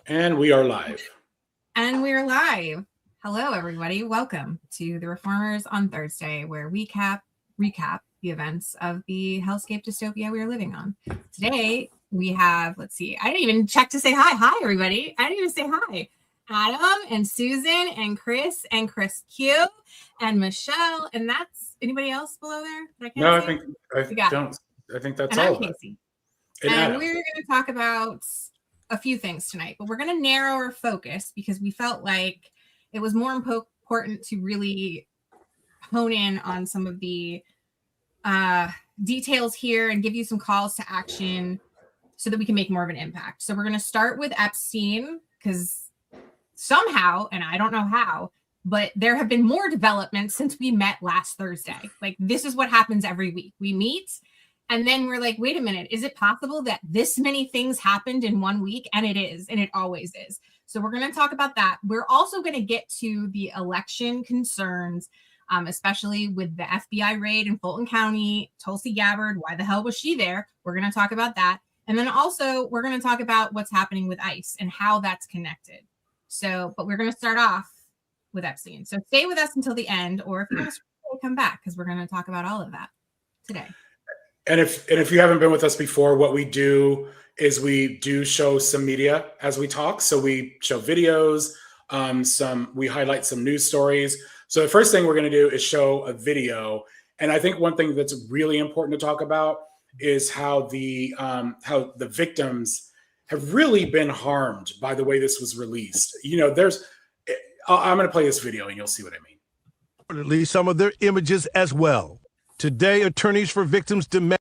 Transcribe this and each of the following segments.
And we are live. And we're live. Hello, everybody. Welcome to the Reformers on Thursday, where we recap the events of the hellscape dystopia we are living on. Today, we have, let's see, I didn't even check to say hi. Hi, everybody. I didn't even say hi. Adam and Susan and Chris Q and Michelle. And that's anybody else below there? I think that's and all. I'm Casey. And we're going to talk about a few things tonight, but we're going to narrow our focus because we felt like it was more important to really hone in on some of the details here and give you some calls to action so that we can make more of an impact. So we're going to start with Epstein because somehow, and I don't know how, but there have been more developments since we met last Thursday. Like, this is what happens every week. We meet and then we're like, wait a minute, is it possible that this many things happened in 1 week? And it is, and it always is. So we're going to talk about that. We're also going to get to the election concerns, especially with the FBI raid in Fulton County, Tulsi Gabbard. Why the hell was she there? We're going to talk about that. And then also we're going to talk about what's happening with ICE and how that's connected. So, but we're going to start off with Epstein. So stay with us until the end, or if you want to come back, because we're going to talk about all of that today. And if you haven't been with us before, what we do is we do show some media as we talk. So we show videos, we highlight some news stories. So the first thing we're going to do is show a video. And I think one thing that's really important to talk about is how the victims have really been harmed by the way this was released. You know, I'm going to play this video and you'll see what I mean. Release some of their images as well. Today, attorneys for victims demand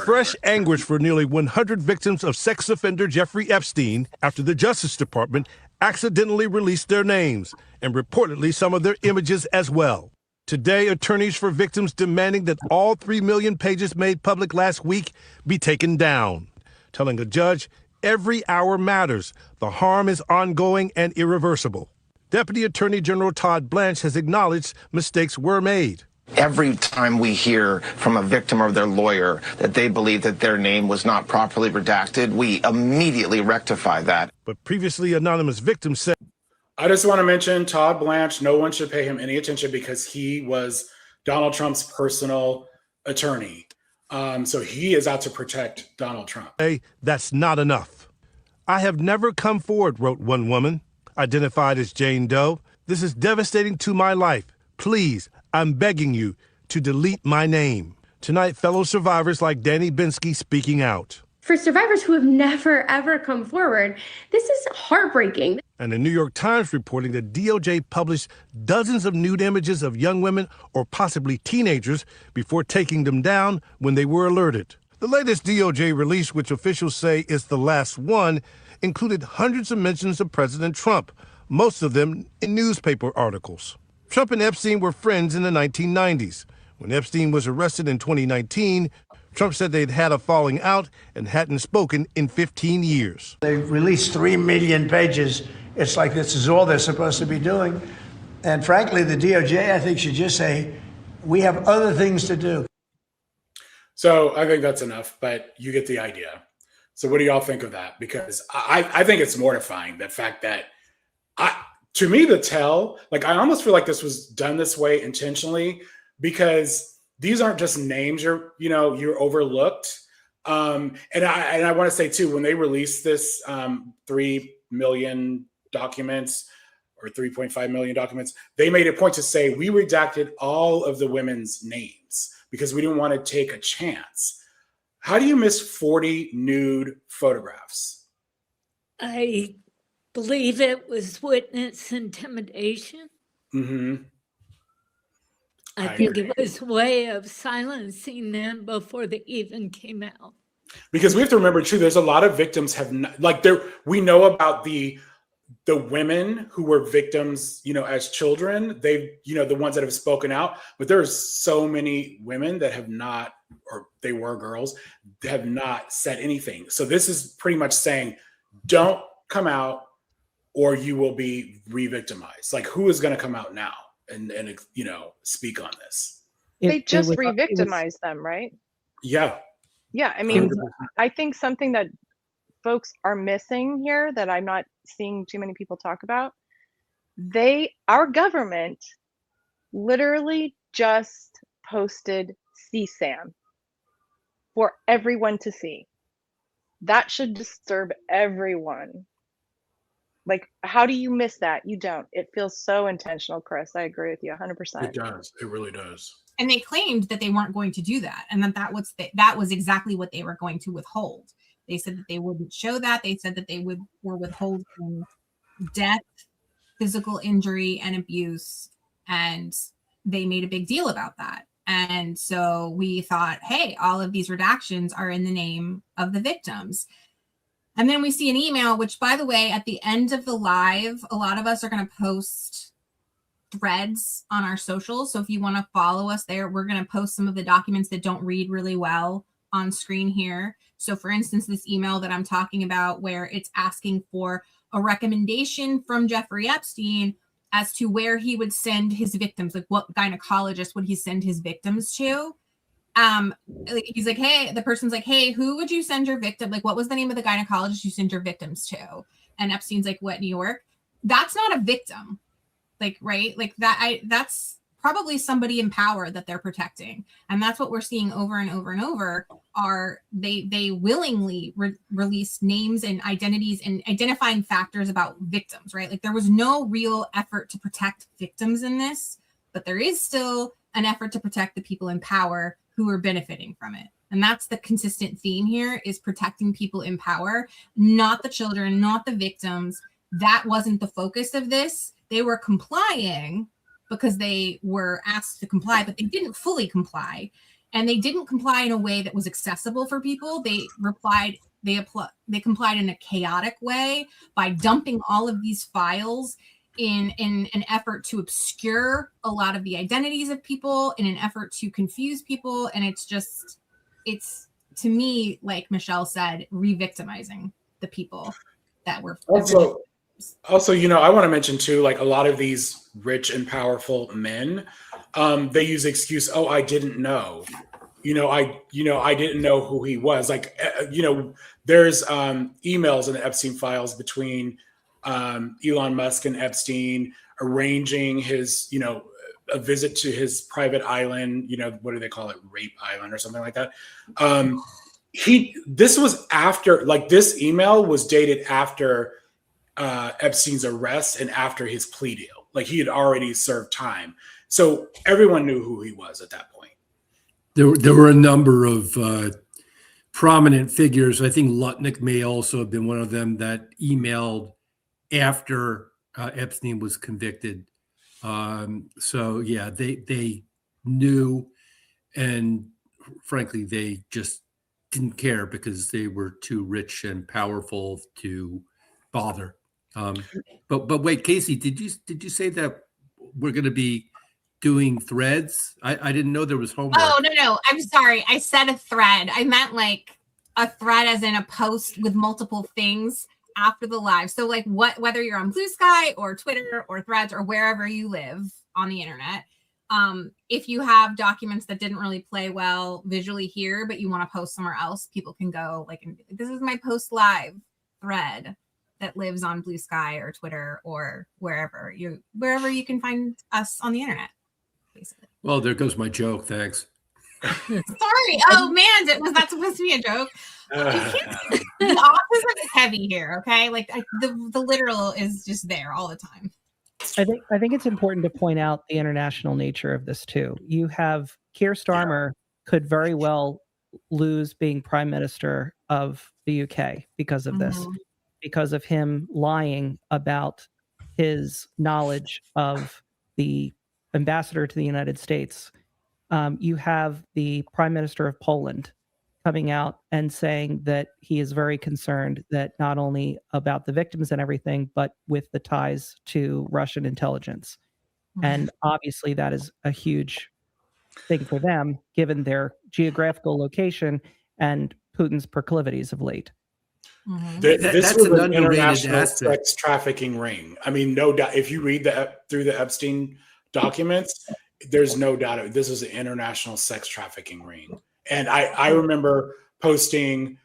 fresh anguish for nearly 100 victims of sex offender Jeffrey Epstein after the Justice Department accidentally released their names and reportedly some of their images as well. Today, attorneys for victims demanding that all 3 million pages made public last week be taken down, telling a judge every hour matters. The harm is ongoing and irreversible. Deputy Attorney General Todd Blanche has acknowledged mistakes were made. Every time we hear from a victim or their lawyer that they believe that their name was not properly redacted, we immediately rectify that. But previously anonymous victims said, I just want to mention Todd Blanche. No one should pay him any attention because he was Donald Trump's personal attorney. So he is out to protect Donald Trump. Hey, that's not enough. I have never come forward, wrote one woman, identified as Jane Doe. This is devastating to my life. Please, I'm begging you to delete my name. Tonight, fellow survivors like Danny Binsky speaking out. For survivors who have never, ever come forward, this is heartbreaking. And the New York Times reporting that DOJ published dozens of nude images of young women or possibly teenagers before taking them down when they were alerted. The latest DOJ release, which officials say is the last one, included hundreds of mentions of President Trump, most of them in newspaper articles. Trump and Epstein were friends in the 1990s. When Epstein was arrested in 2019, Trump said they'd had a falling out and hadn't spoken in 15 years. They released 3 million pages. It's like this is all they're supposed to be doing. And frankly, the DOJ, I think, should just say, we have other things to do. So I think that's enough, but you get the idea. So what do y'all think of that? Because I think it's mortifying, the fact that to me, I almost feel like this was done this way intentionally because these aren't just names you're overlooked. And I want to say too, when they released this 3 million documents or 3.5 million documents, they made a point to say we redacted all of the women's names because we didn't want to take a chance. How do you miss 40 nude photographs? I believe it was witness intimidation. Mm-hmm. I think it was a way of silencing them before they even came out. Because we have to remember too, there's a lot of victims we know about the women who were victims, as children, the ones that have spoken out, but there's so many women that have not, or they were girls, have not said anything. So this is pretty much saying, don't come out or you will be re-victimized. Like, who is going to come out now and speak on this? They just re-victimized them, right? Yeah. Yeah, I mean, I think something that folks are missing here that I'm not seeing too many people talk about, our government literally just posted CSAM for everyone to see. That should disturb everyone. Like, how do you miss that? You don't. It feels so intentional, Chris. I agree with you 100%. It does. It really does. And they claimed that they weren't going to do that, and that was exactly what they were going to withhold. They said that they wouldn't show that. They said that they were withholding death, physical injury, and abuse, and they made a big deal about that. And so we thought, hey, all of these redactions are in the name of the victims. And then we see an email, which, by the way, at the end of the live, a lot of us are going to post threads on our socials. So if you want to follow us there, we're going to post some of the documents that don't read really well on screen here. So for instance, this email that I'm talking about, where it's asking for a recommendation from Jeffrey Epstein as to where he would send his victims, like what gynecologist would he send his victims to. He's like, hey, the person's like, hey, who would you send your victim? Like, what was the name of the gynecologist you send your victims to? And Epstein's like, what, New York? That's not a victim. Like, right? Like that's probably somebody in power that they're protecting. And that's what we're seeing over and over and over are they willingly release names and identities and identifying factors about victims, right? Like there was no real effort to protect victims in this, but there is still an effort to protect the people in power who are benefiting from it. And that's the consistent theme here, is protecting people in power, not the children, not the victims. That wasn't the focus of this. They were complying because they were asked to comply, but they didn't fully comply. And they didn't comply in a way that was accessible for people. They complied in a chaotic way by dumping all of these files in an effort to obscure a lot of the identities of people, in an effort to confuse people. And it's to me, like Michelle said, re-victimizing the people that were also, I want to mention too, like a lot of these rich and powerful men, they use the excuse, oh, I didn't know. I didn't know who he was. Like, there's emails in the Epstein files between Elon Musk and Epstein arranging his, a visit to his private island, what do they call it? Rape Island or something like that. This was after, like this email was dated after Epstein's arrest and after his plea deal. Like he had already served time. So everyone knew who he was at that point. There were a number of prominent figures. I think Lutnick may also have been one of them that emailed after Epstein was convicted. So yeah, they knew, and frankly, they just didn't care because they were too rich and powerful to bother. But wait, Casey, did you say that we're going to be doing threads? I didn't know there was homework. Oh, no. I'm sorry. I said a thread. I meant like a thread as in a post with multiple things after the live. So like whether you're on Blue Sky or Twitter or Threads or wherever you live on the internet, if you have documents that didn't really play well visually here, but you want to post somewhere else, people can go like, this is my post live thread that lives on Blue Sky or Twitter or wherever you can find us on the internet, basically. Well, there goes my joke. Thanks. Sorry. Oh man, was that supposed to be a joke? The autism is heavy here. Okay, like the literal is just there all the time. I think it's important to point out the international nature of this too. You have Keir Starmer could very well lose being Prime Minister of the UK because of this. Because of him lying about his knowledge of the ambassador to the United States. You have the Prime Minister of Poland coming out and saying that he is very concerned that not only about the victims and everything, but with the ties to Russian intelligence. And obviously that is a huge thing for them, given their geographical location and Putin's proclivities of late. This was an international sex trafficking ring. I mean, no doubt. If you read through the Epstein documents, there's no doubt this was an international sex trafficking ring. And I remember posting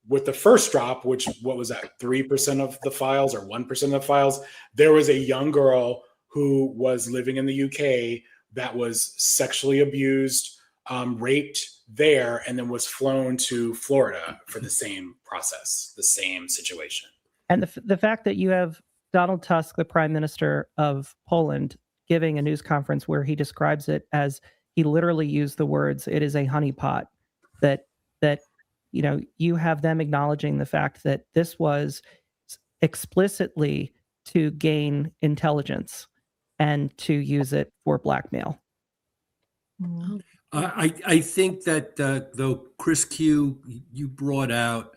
with the first drop, which, what was that, 3% of the files or 1% of the files, there was a young girl who was living in the UK that was sexually abused, raped there, and then was flown to Florida for the same process, the same situation. And the fact that you have Donald Tusk, the Prime Minister of Poland, giving a news conference where he describes it as, he literally used the words, "It is a honeypot," that you have them acknowledging the fact that this was explicitly to gain intelligence and to use it for blackmail. I think that though, Chris Q, you brought out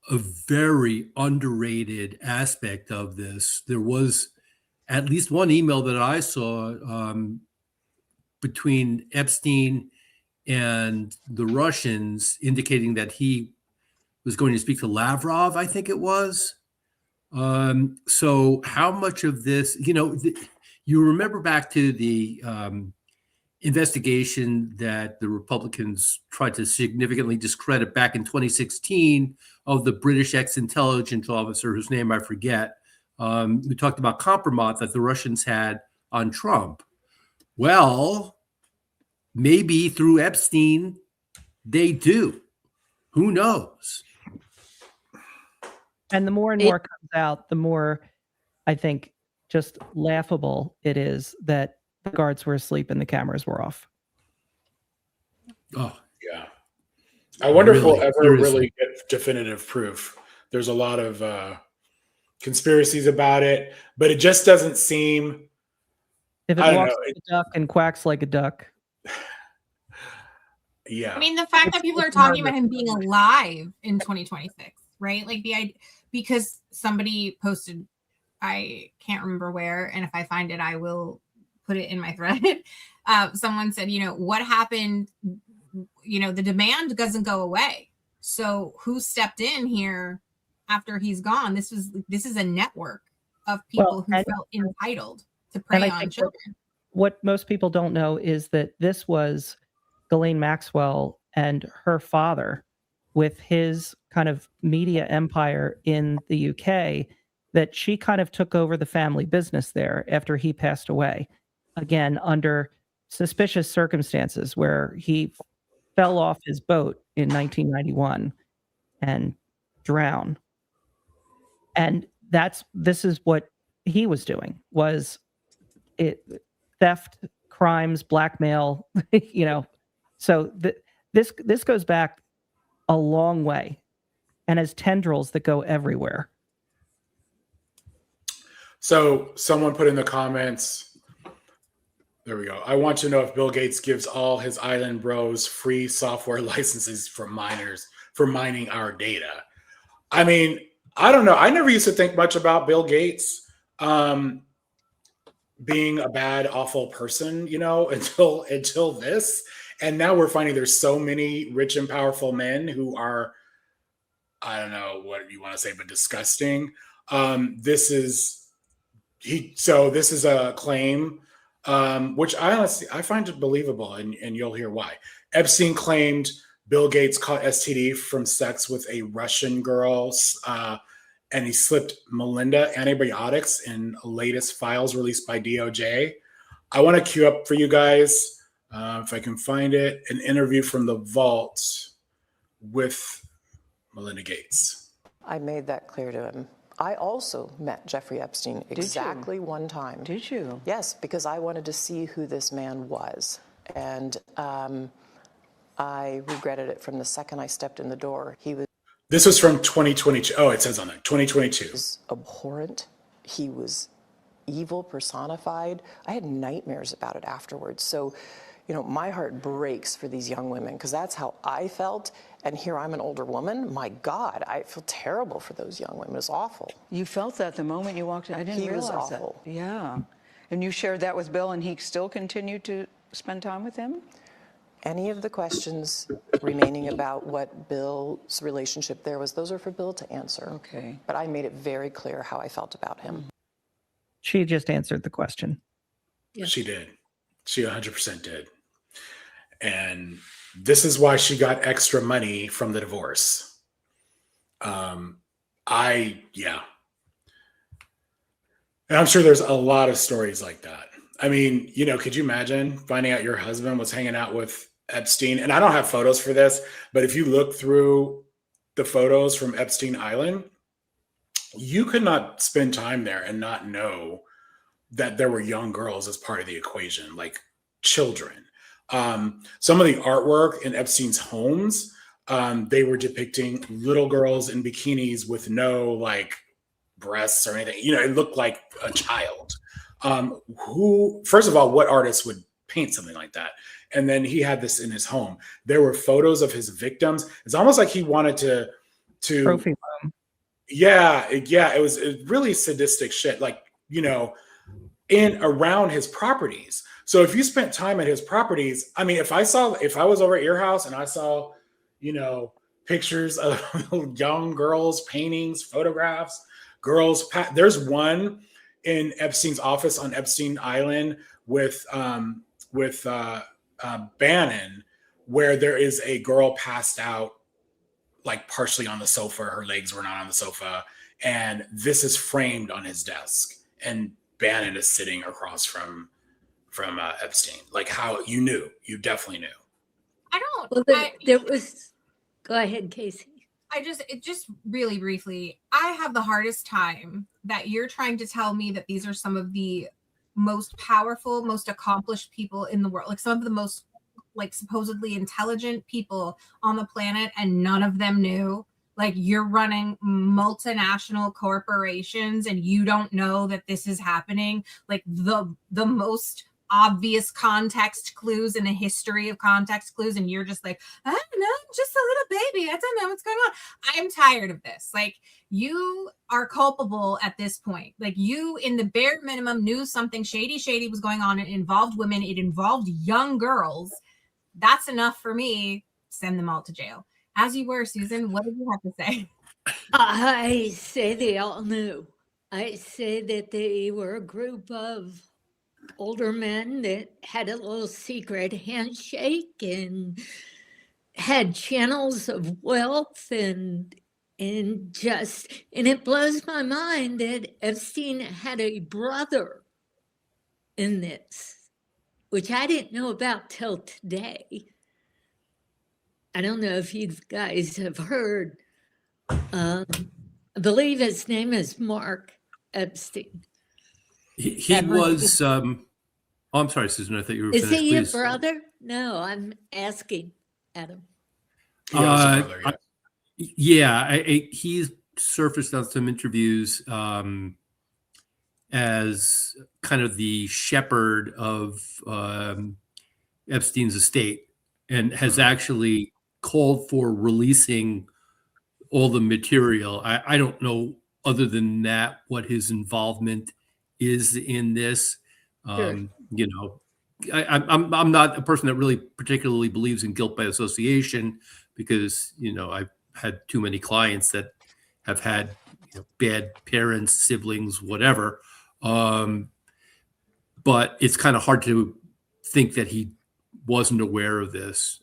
a very underrated aspect of this. There was at least one email that I saw between Epstein and the Russians indicating that he was going to speak to Lavrov, I think it was. So how much of this, you remember back to the investigation that the Republicans tried to significantly discredit back in 2016 of the British ex-intelligence officer, whose name I forget. We talked about compromise that the Russians had on Trump. Well, maybe through Epstein, they do. Who knows? And the more and more comes out, the more, I think, just laughable it is that the guards were asleep and the cameras were off. Oh, yeah. I wonder if we'll ever really get definitive proof. There's a lot of conspiracies about it, but it just doesn't seem. If it walks like a duck and quacks like a duck. Yeah. I mean, the fact that people are talking about him being alive in 2026, right? Like because somebody posted, I can't remember where, and if I find it, I will put it in my thread. Someone said, what happened? The demand doesn't go away. So who stepped in here after he's gone? This is a network of people who felt entitled to prey on children. What most people don't know is that this was Ghislaine Maxwell and her father, with his kind of media empire in the UK, that she kind of took over the family business there after he passed away. Again, under suspicious circumstances, where he fell off his boat in 1991 and drowned. And this is what he was doing, was theft, crimes, blackmail, So this goes back a long way and has tendrils that go everywhere. So someone put in the comments, there we go. I want to know if Bill Gates gives all his island bros free software licenses for miners for mining our data. I mean, I don't know. I never used to think much about Bill Gates being a bad, awful person, until this. And now we're finding there's so many rich and powerful men who are, I don't know what you want to say, but disgusting. This is a claim, which I find it believable, and you'll hear why. Epstein claimed Bill Gates caught STD from sex with a Russian girl, and he slipped Melinda antibiotics in latest files released by DOJ. I want to queue up for you guys, if I can find it, an interview from the vault with Melinda Gates. I made that clear to him. I also met Jeffrey Epstein exactly one time. Did you? Yes, because I wanted to see who this man was. And I regretted it from the second I stepped in the door. This was from 2022. Oh, it says on there, 2022. He was abhorrent. He was evil personified. I had nightmares about it afterwards. So, my heart breaks for these young women, because that's how I felt. And here I'm an older woman. My God, I feel terrible for those young women. It's awful. You felt that the moment you walked in. I didn't realize that. He was awful. That. Yeah. And you shared that with Bill, and he still continued to spend time with him? Any of the questions remaining about what Bill's relationship there was, those are for Bill to answer. Okay. But I made it very clear how I felt about him. She just answered the question. Yes. She did. She 100% did. And this is why she got extra money from the divorce. Yeah. And I'm sure there's a lot of stories like that. I mean, could you imagine finding out your husband was hanging out with Epstein? And I don't have photos for this, but if you look through the photos from Epstein Island, you could not spend time there and not know that there were young girls as part of the equation, like children. Some of the artwork in Epstein's homes, they were depicting little girls in bikinis with no like breasts or anything. It looked like a child. First of all, what artist would paint something like that? And then he had this in his home. There were photos of his victims. It's almost like he wanted to trophy room. Yeah, it was really sadistic shit. Like, in around his properties. So if you spent time at his properties, I mean, if I was over at your house and I saw, pictures of young girls, paintings, photographs, there's one in Epstein's office on Epstein Island with Bannon, where there is a girl passed out, like partially on the sofa. Her legs were not on the sofa. And this is framed on his desk. And Bannon is sitting across from Epstein. Like, how you definitely knew. I don't. Well, there was. Go ahead, Casey. It just really briefly, I have the hardest time that you're trying to tell me that these are some of the most powerful, most accomplished people in the world, like some of the most like supposedly intelligent people on the planet, and none of them knew. Like, you're running multinational corporations and you don't know that this is happening. Like the most obvious context clues in the history of context clues, and you're just like, I don't know, just a little baby, I don't know what's going on. I'm tired of this. Like, you are culpable at this point. Like, you in the bare minimum knew something shady was going on. It involved women, it involved young girls. That's enough for me. Send them all to jail. As you were, Susan, what did you have to say? I say they all knew. I say that they were a group of older men that had a little secret handshake and had channels of wealth, and it blows my mind that Epstein had a brother in this, which I didn't know about till today. I don't know if you guys have heard. I believe his name is Mark Epstein. He was. I'm sorry, Susan. I thought you were Is finished. he your Please. brother? No, I'm asking Adam. He's surfaced on some interviews as kind of the shepherd of Epstein's estate, and has actually called for releasing all the material. I don't know, other than that, what his involvement is in this. Sure. I'm not a person that really particularly believes in guilt by association, because I've had too many clients that have had bad parents, siblings, whatever. But it's kind of hard to think that he wasn't aware of this.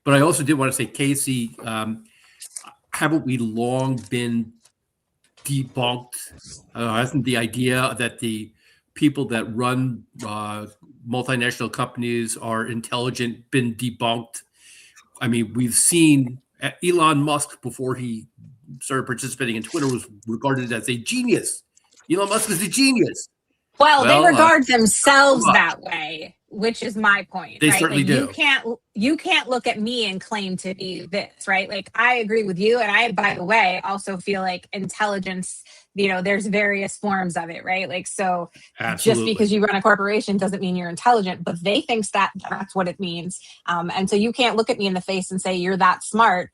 But I also did want to say, Casey, haven't we long been debunked? Hasn't the idea that the people that run multinational companies are intelligent been debunked? I mean, we've seen Elon Musk, before he started participating in Twitter, was regarded as a genius. Elon Musk is a genius. Well, they regard themselves that way, which is my point. They right? certainly do. You can't look at me and claim to be this, right? Like, I agree with you. And I, by the way, also feel like intelligence, there's various forms of it, right? Like, so Absolutely. Just because you run a corporation doesn't mean you're intelligent, but they think that's what it means. And so you can't look at me in the face and say you're that smart.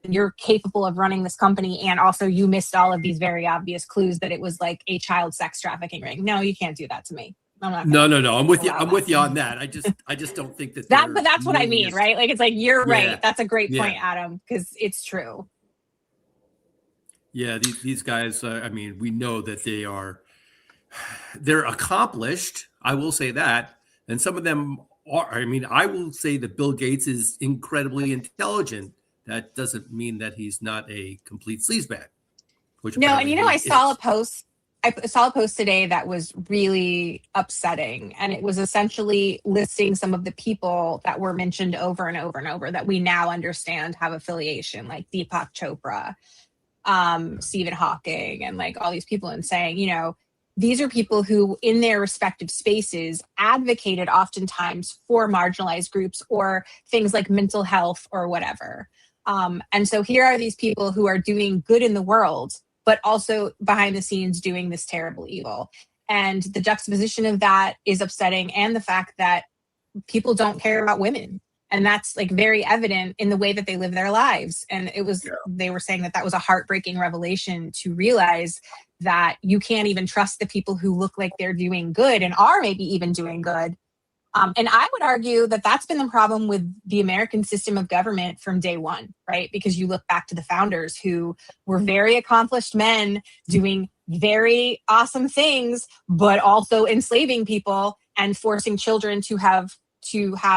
You're capable of running this company, and also you missed all of these very obvious clues that it was like a child sex trafficking ring. No, you can't do that to me. No. I'm with you. I'm with you on that. I just don't think that. But that's what I mean, right? Like, it's like, you're right. That's a great point, Yeah. Adam, because it's true. Yeah, these guys. I mean, we know that they're accomplished. I will say that, and some of them are. I mean, I will say that Bill Gates is incredibly intelligent. that doesn't mean that he's not a complete sleazebag. Which No, and apparently I he saw is. a post. I saw a post today that was really upsetting, and it was essentially listing some of the people that were mentioned over and over and over that we now understand have affiliation, like Deepak Chopra, Stephen Hawking, and like all these people, and saying, these are people who in their respective spaces advocated oftentimes for marginalized groups or things like mental health or whatever. And so here are these people who are doing good in the world, but also behind the scenes doing this terrible evil. And the juxtaposition of that is upsetting. And the fact that people don't care about women. And that's like very evident in the way that they live their lives. And they were saying that was a heartbreaking revelation to realize that you can't even trust the people who look like they're doing good and are maybe even doing good. And I would argue that that's been the problem with the American system of government from day one, right? Because you look back to the founders who were very accomplished men doing very awesome things, but also enslaving people and forcing children to have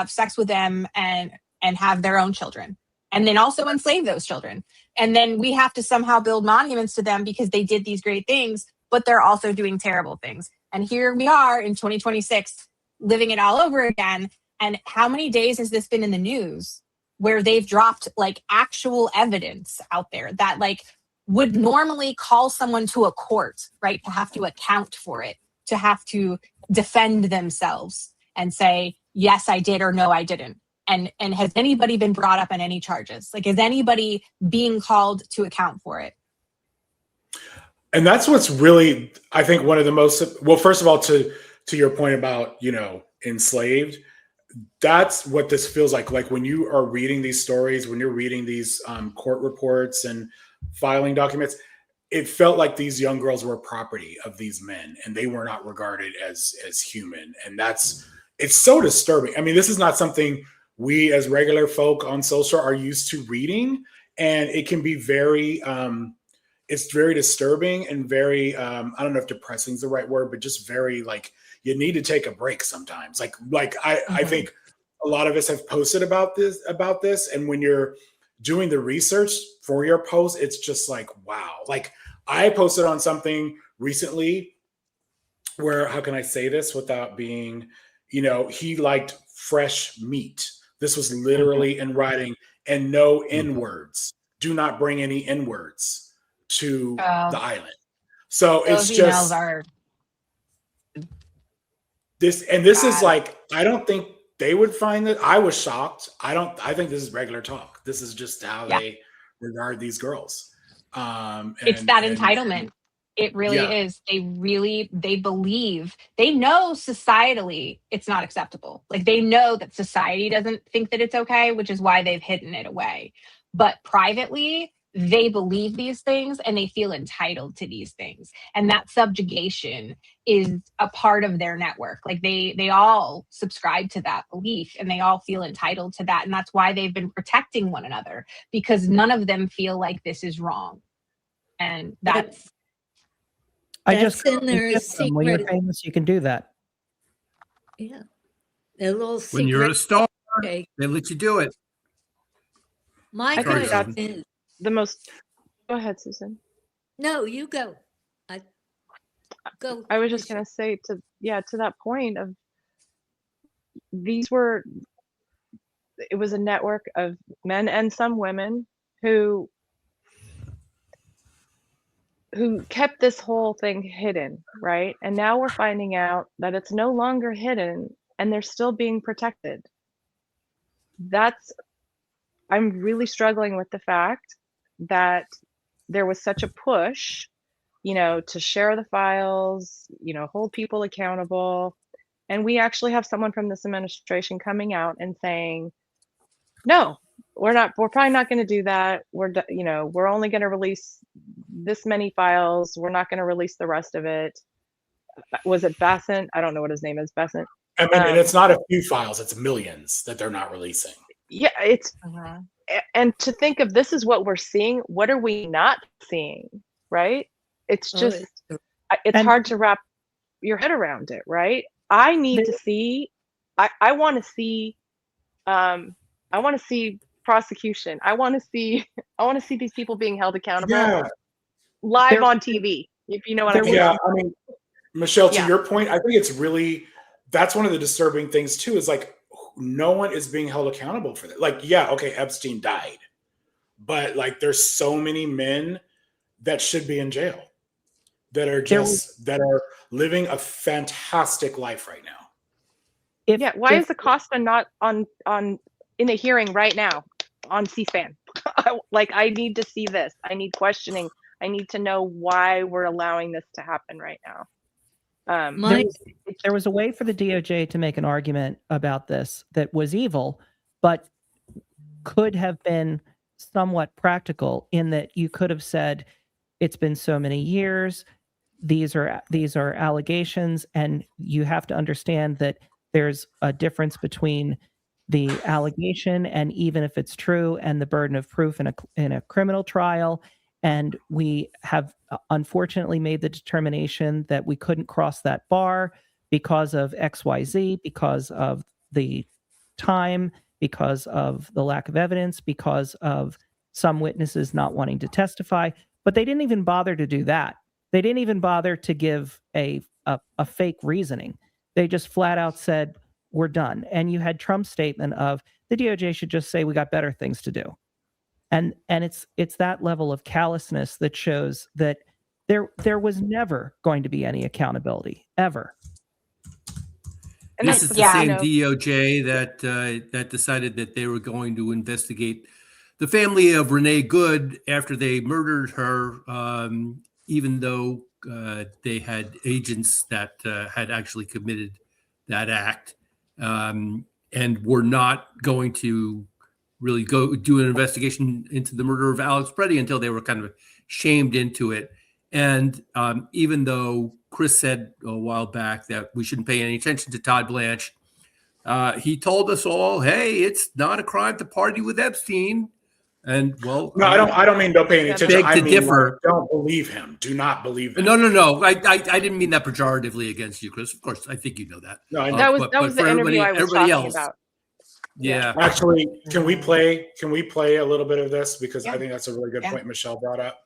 sex with them and have their own children, and then also enslave those children. And then we have to somehow build monuments to them because they did these great things, but they're also doing terrible things. And here we are in 2026 living it all over again. And how many days has this been in the news where they've dropped like actual evidence out there that like would normally call someone to a court, right? To have to account for it, to have to defend themselves and say, yes, I did, or no, I didn't. And has anybody been brought up on any charges? Like, is anybody being called to account for it? And that's what's really, I think, one of the most, well, first of all, to your point about, enslaved, that's what this feels like. Like when you are reading these stories, when you're reading these court reports and filing documents, it felt like these young girls were property of these men and they were not regarded as human. And it's so disturbing. I mean, this is not something we as regular folk on social are used to reading. And it can be very, it's very disturbing and very, I don't know if depressing is the right word, but just very like, you need to take a break sometimes. I think a lot of us have posted about this. And when you're doing the research for your post, it's just like, wow. Like I posted on something recently where, how can I say this without being, he liked fresh meat. This was literally in writing, and no N-words. Do not bring any N-words to the island. So it's just this, and this is like, I don't think they would find that. I was shocked. I think this is regular talk. This is just how they regard these girls. It's that entitlement. It really is. They believe, they know societally it's not acceptable. Like they know that society doesn't think that it's okay, which is why they've hidden it away. But privately, they believe these things and they feel entitled to these things. And that subjugation is a part of their network. Like they all subscribe to that belief and they all feel entitled to that. And that's why they've been protecting one another, because none of them feel like this is wrong. And that's in their secret. When you're famous, you can do that. Yeah. A little secret. When you're a star, they let you do it. My question is the most. Go ahead, Susan. No, you go. I was just gonna say to that point of it was a network of men and some women who kept this whole thing hidden, right? And now we're finding out that it's no longer hidden and they're still being protected. I'm really struggling with the fact that there was such a push, to share the files, hold people accountable. And we actually have someone from this administration coming out and saying, no, we're probably not going to do that. We're only going to release this many files. We're not going to release the rest of it. Was it Bassett? I don't know what his name is. Bassett. I mean, and it's not a few files, it's millions that they're not releasing. Yeah, it's, and to think of this is what we're seeing. What are we not seeing? Right? It's just, it's hard to wrap your head around it. Right? I need to see, I want to see prosecution. I want to see these people being held accountable Yeah. on TV. If you know what I mean. Yeah, I mean, Michelle, to your point, I think it's really, that's one of the disturbing things too, is like no one is being held accountable for that. Like, yeah, okay, Epstein died, but like there's so many men that should be in jail that are living a fantastic life right now. Why is Acosta not on in a hearing right now on C-SPAN? Like, I need to see this. I need questioning. I need to know why we're allowing this to happen right now. There was a way for the DOJ to make an argument about this that was evil, but could have been somewhat practical in that you could have said, it's been so many years, these are allegations, and you have to understand that there's a difference between the allegation and even if it's true and the burden of proof in a criminal trial. And we have unfortunately made the determination that we couldn't cross that bar because of XYZ, because of the time, because of the lack of evidence, because of some witnesses not wanting to testify. But they didn't even bother to do that. They didn't even bother to give a fake reasoning. They just flat out said, we're done. And you had Trump's statement of the DOJ should just say we got better things to do. And it's that level of callousness that shows that there was never going to be any accountability, ever. And this is the same DOJ that decided that they were going to investigate the family of Renee Good after they murdered her, even though they had agents that had actually committed that act, and were not going to really go do an investigation into the murder of Alex Preddy until they were kind of shamed into it. And even though Chris said a while back that we shouldn't pay any attention to Todd Blanche, he told us all, hey, it's not a crime to party with Epstein. And well, no, I don't mean don't pay any attention. I mean, differ. Don't believe him. Do not believe him. No. I didn't mean that pejoratively against you, Chris. Of course, I think you know that. No, that was the interview I was talking about. Yeah. Actually, can we play a little bit of this? Because I think that's a really good point Michelle brought up.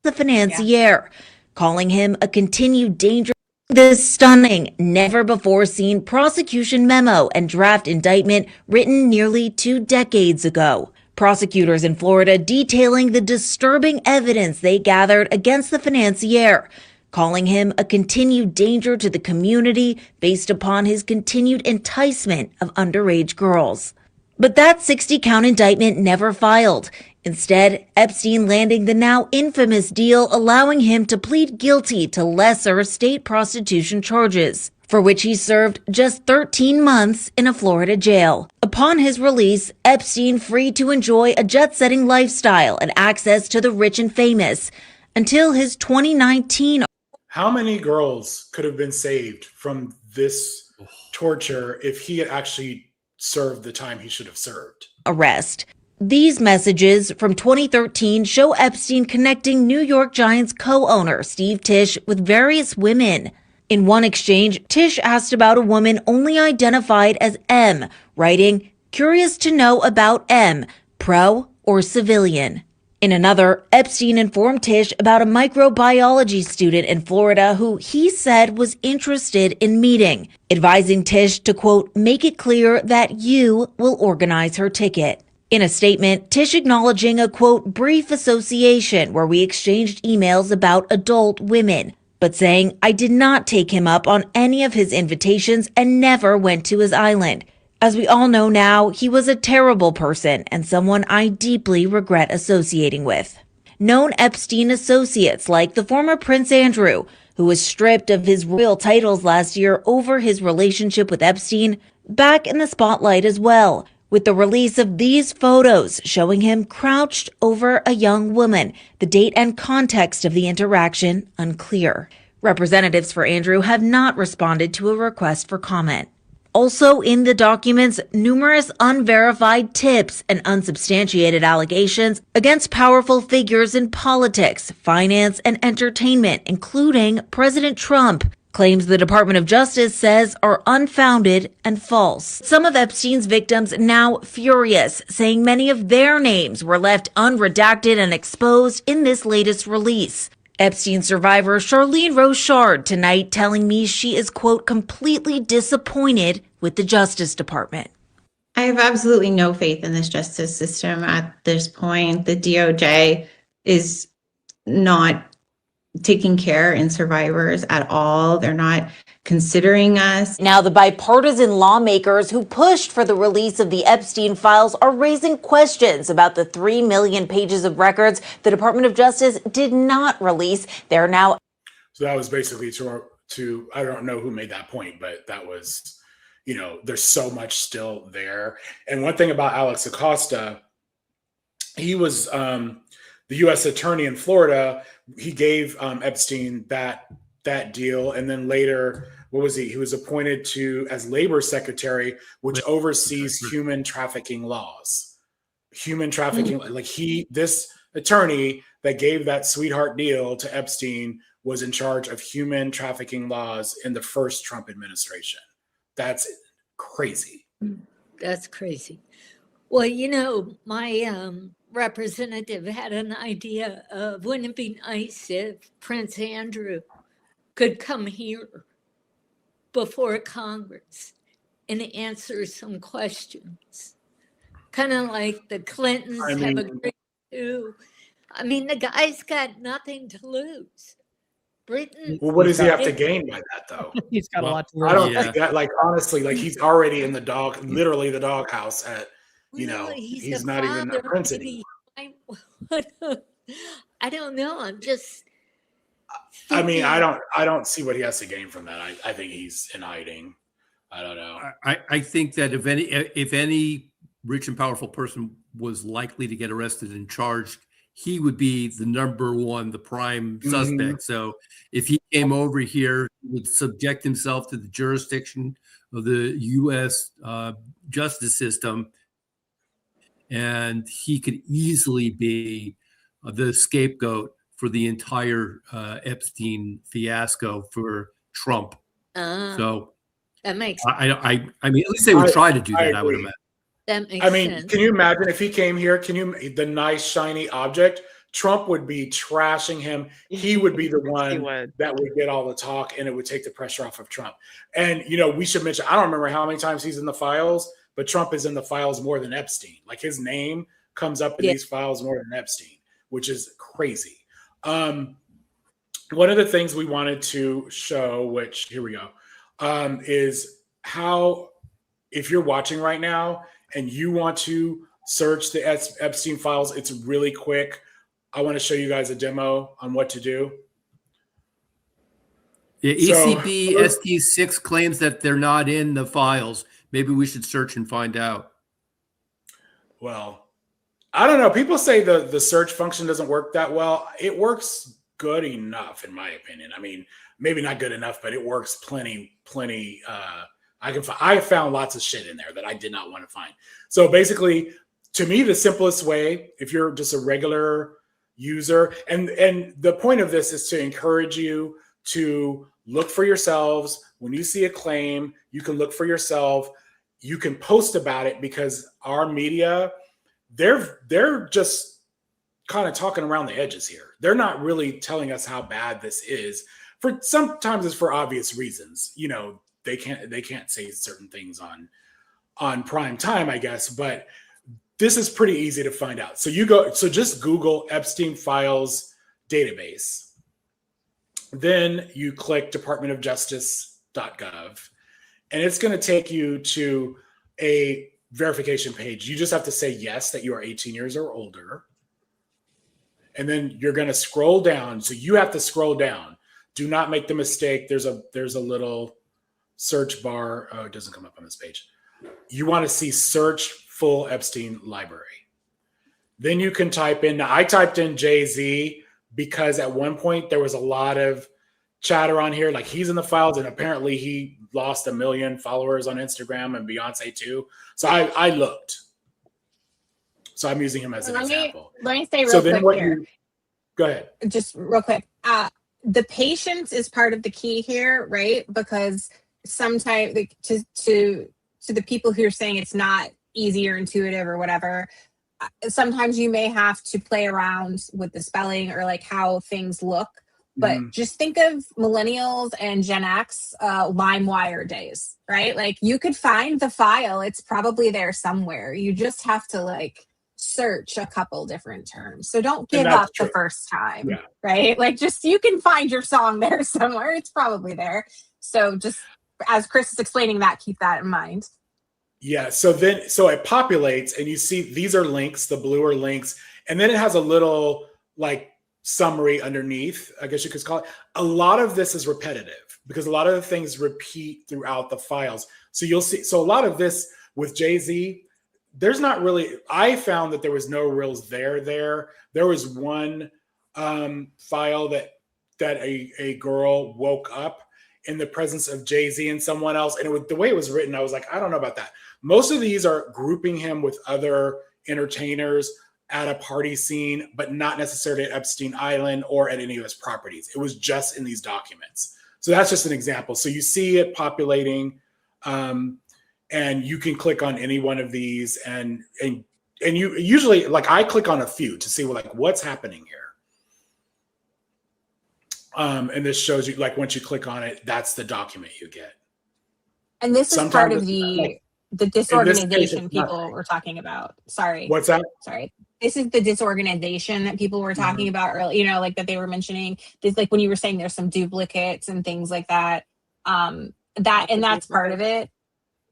The financier, calling him a continued danger. This stunning, never-before-seen prosecution memo and draft indictment written nearly 2 decades ago. Prosecutors in Florida detailing the disturbing evidence they gathered against the financier, calling him a continued danger to the community based upon his continued enticement of underage girls. But that 60-count indictment never filed. Instead, Epstein landing the now infamous deal allowing him to plead guilty to lesser state prostitution charges, for which he served just 13 months in a Florida jail. Upon his release, Epstein free to enjoy a jet-setting lifestyle and access to the rich and famous until his 2019. How many girls could have been saved from this torture if he had actually served the time he should have served? Arrest. These messages from 2013 show Epstein connecting New York Giants co-owner Steve Tisch with various women. In one exchange, Tisch asked about a woman only identified as M, writing, "Curious to know about M, pro or civilian." In another, Epstein informed Tisch about a microbiology student in Florida who he said was interested in meeting, advising Tisch to, quote, "make it clear that you will organize her ticket." In a statement, Tisch acknowledging a, quote, "brief association where we exchanged emails about adult women," but saying, "I did not take him up on any of his invitations and never went to his island. As we all know now, he was a terrible person and someone I deeply regret associating with." Known Epstein associates like the former Prince Andrew, who was stripped of his royal titles last year over his relationship with Epstein, back in the spotlight as well, with the release of these photos showing him crouched over a young woman, the date and context of the interaction unclear. Representatives for Andrew have not responded to a request for comment. Also in the documents, numerous unverified tips and unsubstantiated allegations against powerful figures in politics, finance, and entertainment, including President Trump, claims the Department of Justice says are unfounded and false. Some of Epstein's victims now furious, saying many of their names were left unredacted and exposed in this latest release. Epstein survivor Charlene Rochard tonight telling me she is, quote, completely disappointed with the Justice Department. I have absolutely no faith in this justice system at this point. The DOJ is not taking care in survivors at all. They're not considering us. Now, the bipartisan lawmakers who pushed for the release of the Epstein files are raising questions about the 3 million pages of records the Department of Justice did not release. They're now. So that was basically to I don't know who made that point, but that was, there's so much still there. And one thing about Alex Acosta, he was the U.S. attorney in Florida. He gave Epstein that deal, and then later, what was he? He was appointed as labor secretary, which oversees human trafficking laws. Human trafficking, this attorney that gave that sweetheart deal to Epstein was in charge of human trafficking laws in the first Trump administration. That's crazy. That's crazy. Well, my representative had an idea of wouldn't it be nice if Prince Andrew could come here before Congress and answer some questions, kind of like the Clintons have agreed to. I mean, the guy's got nothing to lose. Britain. Well, what does he have to gain by that, though? He's got a lot to lose. I don't think that, honestly, he's already in literally the doghouse at, he's not even a prince anymore. I don't know. I'm just. I mean, I don't see what he has to gain from that. I think he's in hiding. I don't know. I think that if any rich and powerful person was likely to get arrested and charged, he would be the number one, the prime suspect. So if he came over here, he would subject himself to the jurisdiction of the U.S. Justice system, and he could easily be the scapegoat for the entire Epstein fiasco for Trump. So that makes. I mean, at least they would try to do that. I would imagine. That makes sense. Can you imagine if he came here? The nice shiny object? Trump would be trashing him. He would be the one that would get all the talk, and it would take the pressure off of Trump. And we should mention. I don't remember how many times he's in the files, but Trump is in the files more than Epstein. His name comes up in these files more than Epstein, which is crazy. One of the things we wanted to show, which here we go, is how if you're watching right now and you want to search the Epstein files, it's really quick. I want to show you guys a demo on what to do. Yeah, ECB ST6 claims that they're not in the files. Maybe we should search and find out. Well, I don't know. People say the search function doesn't work that well. It works good enough, in my opinion. I mean, maybe not good enough, but it works plenty. I found lots of shit in there that I did not want to find. So basically, to me, the simplest way, if you're just a regular user, and the point of this is to encourage you to look for yourselves. When you see a claim, you can look for yourself. You can post about it, because our media, they're just kind of talking around the edges here. They're not really telling us how bad this is. Sometimes it's for obvious reasons. They can't say certain things on prime time, I guess, but this is pretty easy to find out. So just Google Epstein Files database. Then you click departmentofjustice.gov, and it's going to take you to a verification page. You just have to say yes, that you are 18 years or older. And then you're going to scroll down. So you have to scroll down. Do not make the mistake. There's a little search bar. Oh, it doesn't come up on this page. You want to see search full Epstein library. Then you can type in. Now, I typed in Jay-Z because at one point there was a lot of chatter on here. He's in the files, and apparently he lost 1 million followers on Instagram, and Beyonce too. So I looked. So I'm using him as an example. Let me say real quick here. Go ahead. Just real quick. the patience is part of the key here, right? Because sometimes, like, to the people who are saying it's not easy or intuitive or whatever, sometimes you may have to play around with the spelling or like how things look. But just think of millennials and Gen X LimeWire days, right? Like, you could find the file. It's probably there somewhere. You just have to like search a couple different terms. So don't give up the first time, right? Like, just, you can find your song there somewhere. It's probably there. So just as Chris is explaining that, keep that in mind. Yeah. So it populates and you see these are links, the blue are links. And then it has a little like summary underneath, I guess you could call it. A lot of this is repetitive because a lot of the things repeat throughout the files. So you'll see, so a lot of this with Jay-Z, there's not really, I found that there was no reals there. There was one file that a girl woke up in the presence of Jay-Z and someone else. And the way it was written, I was like, I don't know about that. Most of these are grouping him with other entertainers at a party scene, but not necessarily at Epstein Island or at any of his properties. It was just in these documents. So that's just an example. So you see it populating, and you can click on any one of these, and you usually, like, I click on a few to see like what's happening here. And this shows you, like, once you click on it, that's the document you get. And this is part of the disorganization people were talking about. Sorry. What's that? Sorry. This is the disorganization that people were talking about earlier, you know, like that they were mentioning. This, like when you were saying there's some duplicates and things like that. That's part of it.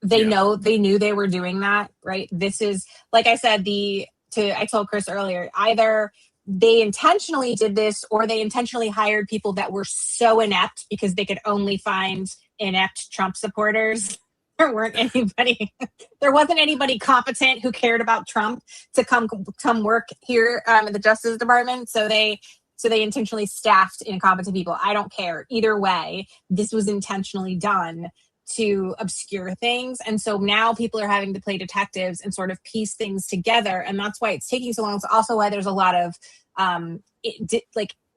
They knew they were doing that, right? This is, like I said, I told Chris earlier, either they intentionally did this or they intentionally hired people that were so inept because they could only find inept Trump supporters. There wasn't anybody competent who cared about Trump to come work here in the Justice Department. So they intentionally staffed incompetent people. I don't care. Either way, this was intentionally done to obscure things. And so now people are having to play detectives and sort of piece things together. And that's why it's taking so long. It's also why there's a lot of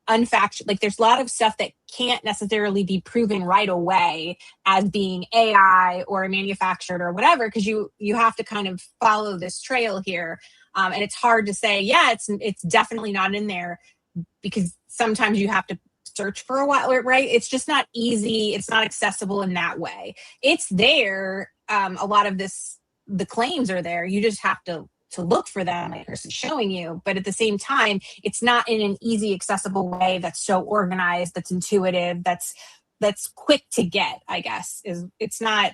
there's a lot of stuff that can't necessarily be proven right away as being AI or manufactured or whatever, because you have to kind of follow this trail here. And it's hard to say, yeah, it's definitely not in there, because sometimes you have to search for a while, right? It's just not easy. It's not accessible in that way. It's there. A lot of the claims are there. You just have to look for them, like Chris is showing you. But at the same time, it's not in an easy, accessible way that's so organized, that's intuitive, that's quick to get, I guess. It's not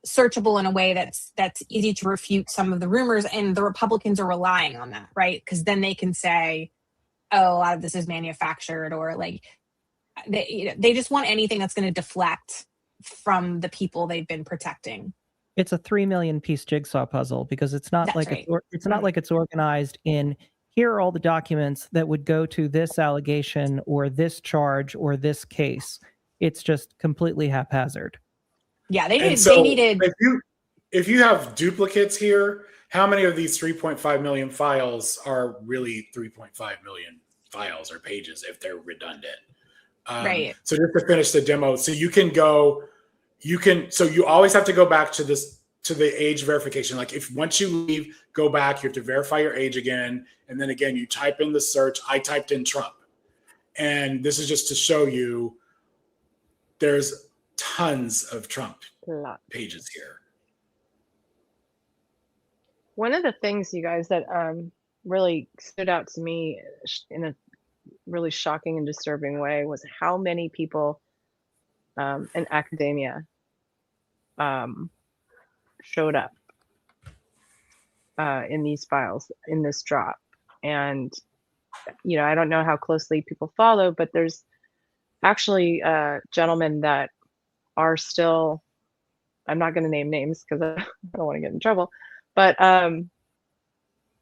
searchable in a way that's easy to refute some of the rumors, and the Republicans are relying on that, right? Because then they can say, oh, a lot of this is manufactured, or like they just want anything that's going to deflect from the people they've been protecting. It's a 3 million piece jigsaw puzzle, because it's not it's not like it's organized in, here are all the documents that would go to this allegation or this charge or this case. It's just completely haphazard. Yeah, they needed. If you have duplicates here, how many of these 3.5 million files are really 3.5 million files or pages if they're redundant? Right. So just to finish the demo, so you always have to go back to the age verification. Like, if once you leave, go back, you have to verify your age again. And then again, you type in the search. I typed in Trump. And this is just to show you there's tons of Trump pages here. One of the things, you guys, that really stood out to me in a really shocking and disturbing way was how many people in academia showed up in these files, in this drop. And, you know, I don't know how closely people follow, but there's actually gentlemen that are still, I'm not going to name names because I don't want to get in trouble, but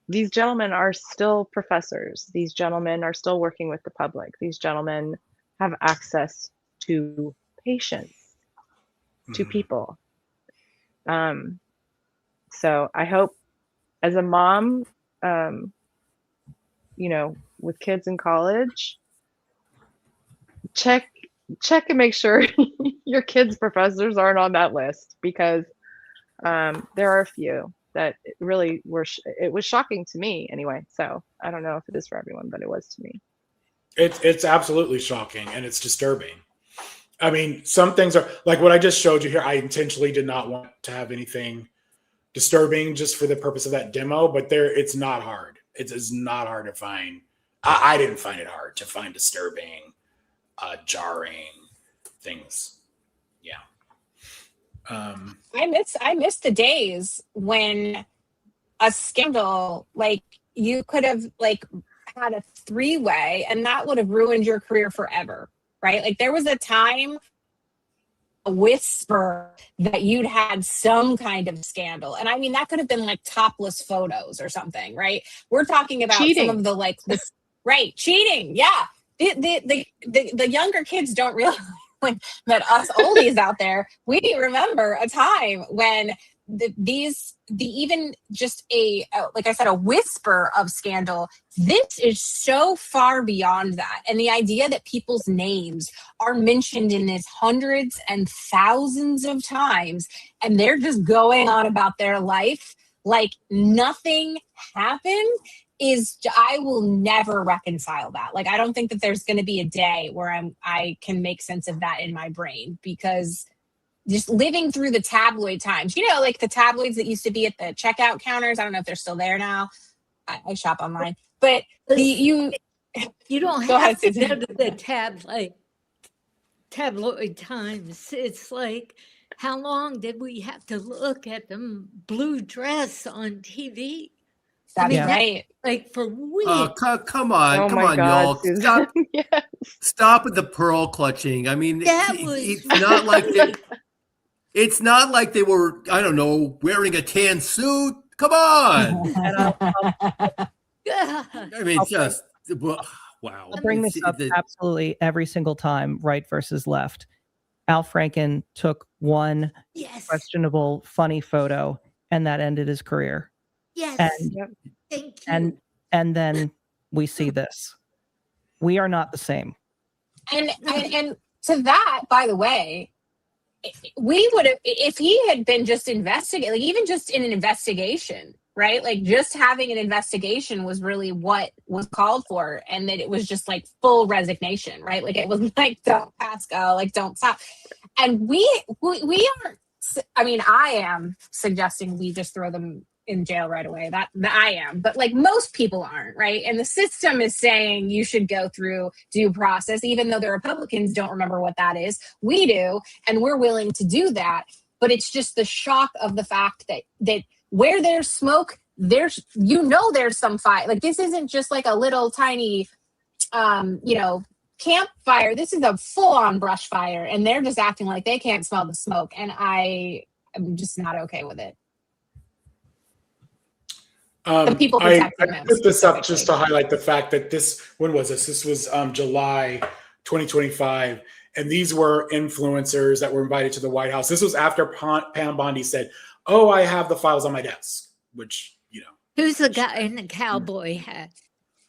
these gentlemen are still professors. These gentlemen are still working with the public. These gentlemen have access to patients, to people. So I hope, as a mom, you know, with kids in college, check and make sure your kids' professors aren't on that list, because there are a few that really were. It was shocking to me anyway. So I don't know if it is for everyone, but it was to me. It's absolutely shocking, and it's disturbing. I mean, some things are like what I just showed you here. I intentionally did not want to have anything disturbing just for the purpose of that demo, but it's not hard. It is not hard to find. I didn't find it hard to find disturbing, jarring things. Yeah. I miss the days when a scandal, like, you could have like had a three-way and that would have ruined your career forever, right? Like, there was a time, a whisper that you'd had some kind of scandal, and I mean that could have been like topless photos or something, right? We're talking about Cheating. some of the like this, right? Cheating, yeah. The younger kids don't realize that us oldies out there, we remember a time when even just like I said, a whisper of scandal. This is so far beyond that. And the idea that people's names are mentioned in this hundreds and thousands of times, and they're just going on about their life like nothing happened, I will never reconcile that. Like, I don't think that there's going to be a day where I can make sense of that in my brain, because just living through the tabloid times, like the tabloids that used to be at the checkout counters. I don't know if they're still there now. I shop online, but you don't go have ahead, to go to the tabloid times. It's like, how long did we have to look at the blue dress on TV? That's right. Like, for weeks. Come on, God, y'all. Susan. Yes. Stop with the pearl clutching. I mean, it's not like it's not like they were, I don't know, wearing a tan suit. Come on. I mean, just wow. I'll bring this up absolutely every single time, right versus left. Al Franken took one questionable, funny photo, and that ended his career. Yes. Thank you. And then we see this. We are not the same. And to that, by the way, we would have, if he had been just investigating, like even just in an investigation, right? Like, just having an investigation was really what was called for, and that it was just like full resignation, right? Like, it was like, don't pass go, like, don't stop. And we aren't, I mean, I am suggesting we just throw them in jail right away. That I am, but like most people aren't, right? And the system is saying you should go through due process, even though the Republicans don't remember what that is. We do, and we're willing to do that. But it's just the shock of the fact that where there's smoke, there's some fire. Like, this isn't just like a little tiny, campfire. This is a full-on brush fire, and they're just acting like they can't smell the smoke. And I am just not okay with it. People I put this up just to highlight the fact that when was this? This was July 2025. And these were influencers that were invited to the White House. This was after Pam Bondi said, "Oh, I have the files on my desk," which, Who's the guy in the cowboy hat?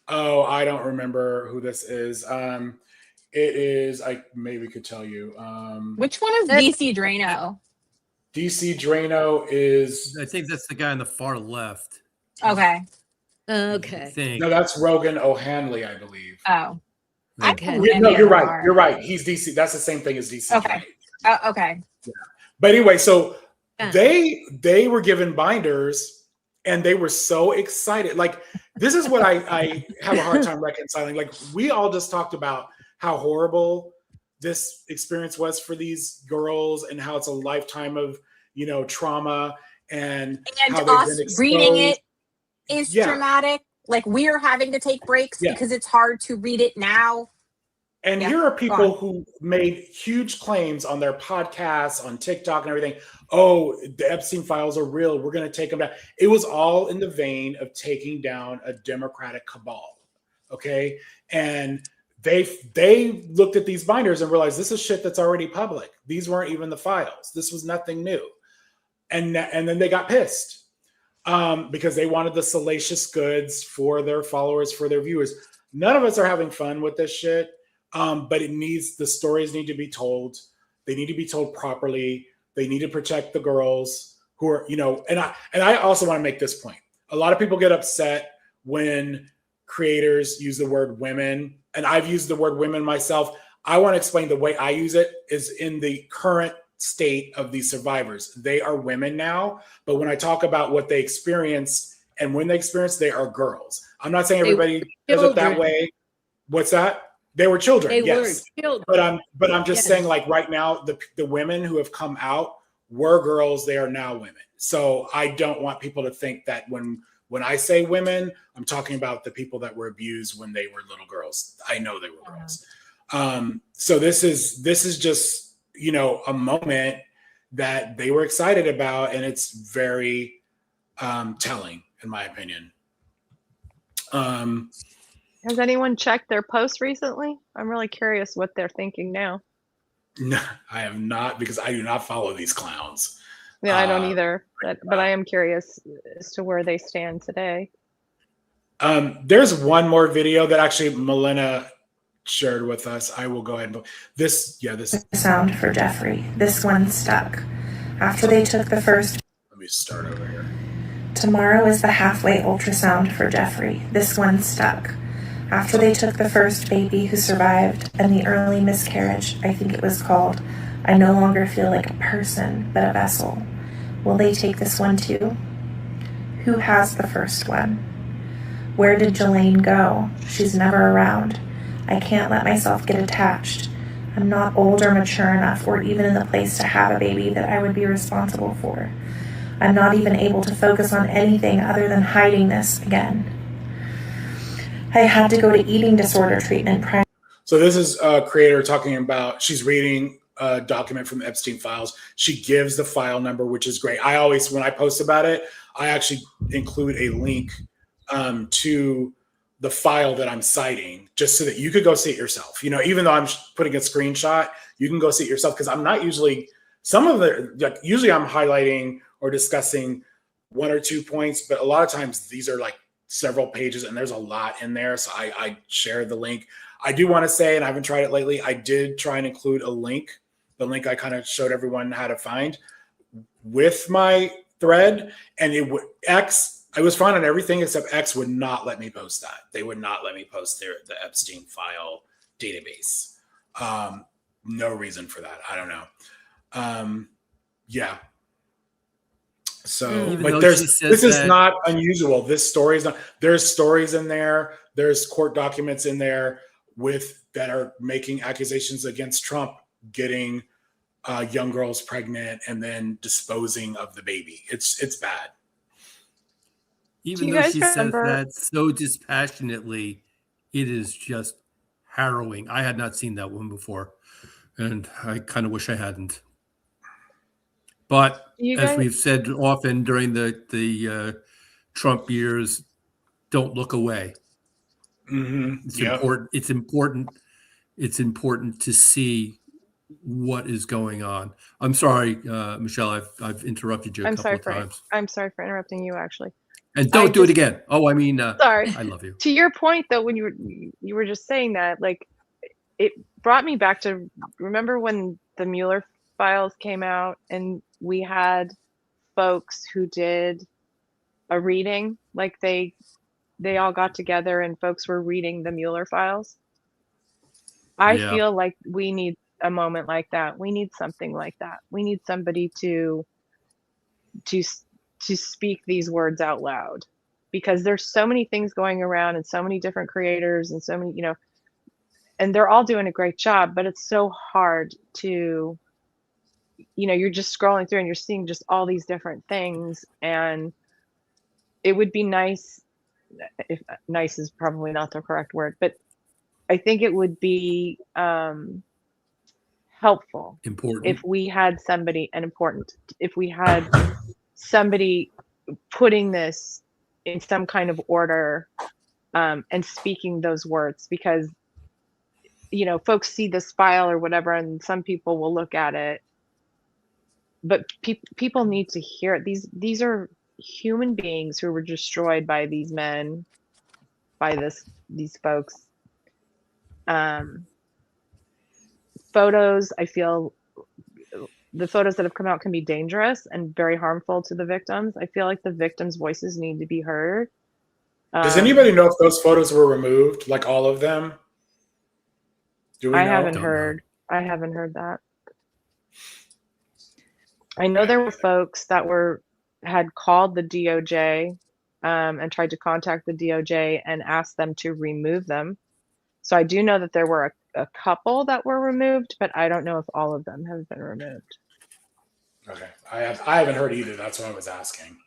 Oh, I don't remember who this is. It is, I maybe could tell you. Which one is DC Drano? DC Drano is... I think that's the guy on the far left. Okay. No, that's Rogan O'Hanley, I believe. Oh. Okay. No, you're right. You're right. He's DC. That's the same thing as DC. Okay. Okay. Yeah. But anyway, so they were given binders and they were so excited. Like, this is what I have a hard time reconciling. Like, we all just talked about how horrible this experience was for these girls and how it's a lifetime of, trauma and how us reading it is traumatic. Like, we're having to take breaks because it's hard to read it now. And here are people who made huge claims on their podcasts, on TikTok and everything. Oh, the Epstein files are real. We're going to take them down. It was all in the vein of taking down a Democratic cabal. Okay. And they looked at these binders and realized this is shit that's already public. These weren't even the files. This was nothing new. And then they got pissed. Because they wanted the salacious goods for their followers, for their viewers. None of us are having fun with this shit. but the stories need to be told. They need to be told properly. They need to protect the girls who are, and I also want to make this point. A lot of people get upset when creators use the word women, and I've used the word women myself. I want to explain the way I use it is in the current state of these survivors. They are women now, but when I talk about what they experienced and when they experienced, they are girls. I'm not saying everybody does it that way. What's that? They were children, yes. But I'm just saying, like, right now, the women who have come out were girls. They are now women. So I don't want people to think that when I say women, I'm talking about the people that were abused when they were little girls. I know they were girls. So this is just, a moment that they were excited about, and it's very telling, in my opinion. Has anyone checked their posts recently? I'm really curious what they're thinking now. No, I have not, because I do not follow these clowns. Yeah, I don't either, but I am curious as to where they stand today. There's one more video that actually Melina shared with us. I will go ahead and this sound for Jeffrey. This one stuck. After they took the first. Let me start over here. Tomorrow is the halfway ultrasound for Jeffrey. This one stuck. After they took the first baby who survived and the early miscarriage, I think it was called, I no longer feel like a person, but a vessel. Will they take this one too? Who has the first one? Where did Jelaine go? She's never around. I can't let myself get attached. I'm not old or mature enough or even in the place to have a baby that I would be responsible for. I'm not even able to focus on anything other than hiding this again. I had to go to eating disorder treatment. So this is a creator talking about, she's reading a document from the Epstein files. She gives the file number, which is great. I always, when I post about it, I actually include a link to the file that I'm citing, just so that you could go see it yourself. Even though I'm putting a screenshot, you can go see it yourself, because I'm not usually, usually I'm highlighting or discussing one or two points, but a lot of times these are like several pages and there's a lot in there. So I shared the link. I do want to say, and I haven't tried it lately, I did try and include a link, the link I kind of showed everyone how to find with my thread, and I was fine on everything except X would not let me post that. They would not let me post the Epstein file database. No reason for that. I don't know. Yeah. So, but this is not unusual. This story is not, there's stories in there. There's court documents in there that are making accusations against Trump getting young girls pregnant and then disposing of the baby. It's bad. Even though she says that so dispassionately, it is just harrowing. I had not seen that one before, and I kind of wish I hadn't. But as we've said often during the Trump years, don't look away. Mm-hmm. It's important. It's important to see what is going on. I'm sorry, Michelle. I've interrupted you a couple of times. I'm sorry for interrupting you, actually. And don't do it again. Oh, I mean, sorry. I love you. To your point, though, when you were just saying that, like, it brought me back to, remember when the Mueller files came out and we had folks who did a reading, like they all got together and folks were reading the Mueller files. I feel like we need a moment like that. We need something like that. We need somebody to speak these words out loud, because there's so many things going around and so many different creators and so many, and they're all doing a great job, but it's so hard to, you're just scrolling through and you're seeing just all these different things. And it would be nice, if nice is probably not the correct word, but I think it would be helpful, important, if we had somebody, if we had somebody putting this in some kind of order and speaking those words, because folks see this file or whatever and some people will look at it, but people need to hear it. These are human beings who were destroyed by these men, by these folks, photos, I feel the photos that have come out can be dangerous and very harmful to the victims. I feel like the victims' voices need to be heard. Does anybody know if those photos were removed, like all of them? Do we know? I haven't heard that. I know there were folks that had called the DOJ and tried to contact the DOJ and asked them to remove them. So I do know that there were a couple that were removed, but I don't know if all of them have been removed. Okay, I haven't heard either. That's what I was asking.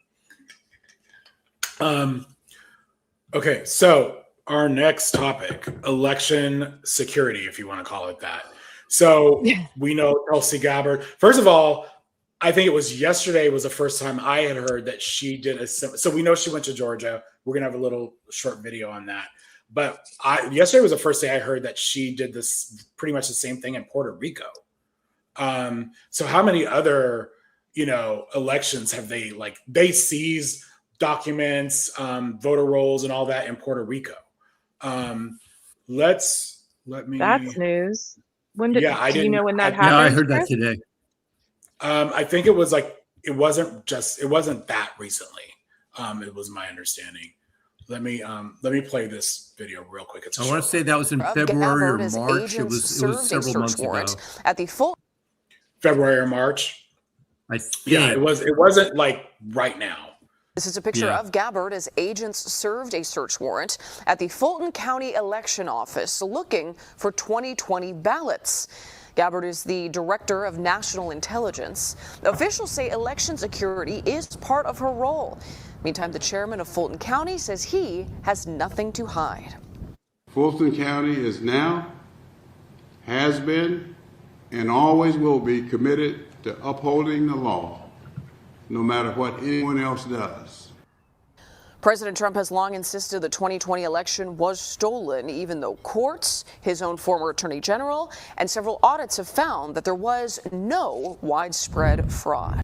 Okay, so our next topic, election security, if you want to call it that. So we know Tulsi Gabbard. First of all, I think it was yesterday was the first time I had heard that she did a so we know she went to Georgia. We're gonna have a little short video on that. But yesterday was the first day I heard that she did this pretty much the same thing in Puerto Rico. So how many other, elections have they seized documents, voter rolls and all that in Puerto Rico? That's news. When did do you know when that happened? Yeah, I heard that today. I think it was it wasn't that recently. It was my understanding. Let me play this video real quick. I want to say that was in February or March. It was several months ago. At the full February or March. I think. Yeah, it wasn't like right now. This is a picture of Gabbard as agents served a search warrant at the Fulton County Election Office looking for 2020 ballots. Gabbard is the director of national intelligence. Officials say election security is part of her role. Meantime, the chairman of Fulton County says he has nothing to hide. Fulton County is now, has been, and always will be committed to upholding the law, no matter what anyone else does. President Trump has long insisted the 2020 election was stolen, even though courts, his own former attorney general, and several audits have found that there was no widespread fraud.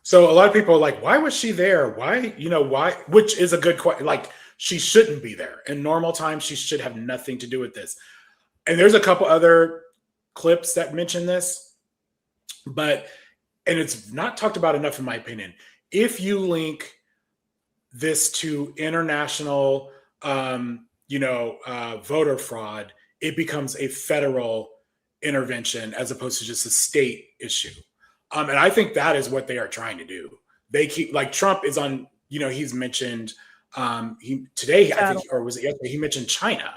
So a lot of people are like, why was she there? Why? Which is a good question. Like, she shouldn't be there. In normal times, she should have nothing to do with this. And there's a couple other clips that mention this, and it's not talked about enough, in my opinion. If you link this to international, voter fraud, it becomes a federal intervention as opposed to just a state issue. And I think that is what they are trying to do. They keep, like, Trump is on, he's mentioned today, I think, or was it yesterday, he mentioned China. I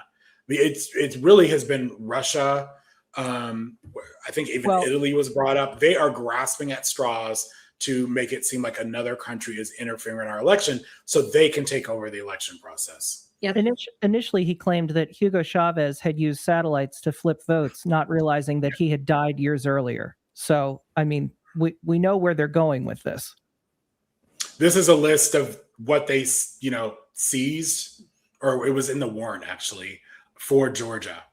mean, it really has been Russia. I think even Italy was brought up. They are grasping at straws to make it seem like another country is interfering in our election so they can take over the election process. Yep. Initially, he claimed that Hugo Chavez had used satellites to flip votes, not realizing that he had died years earlier. So, I mean, we know where they're going with this. This is a list of what they, seized, or it was in the warrant, actually, for Georgia.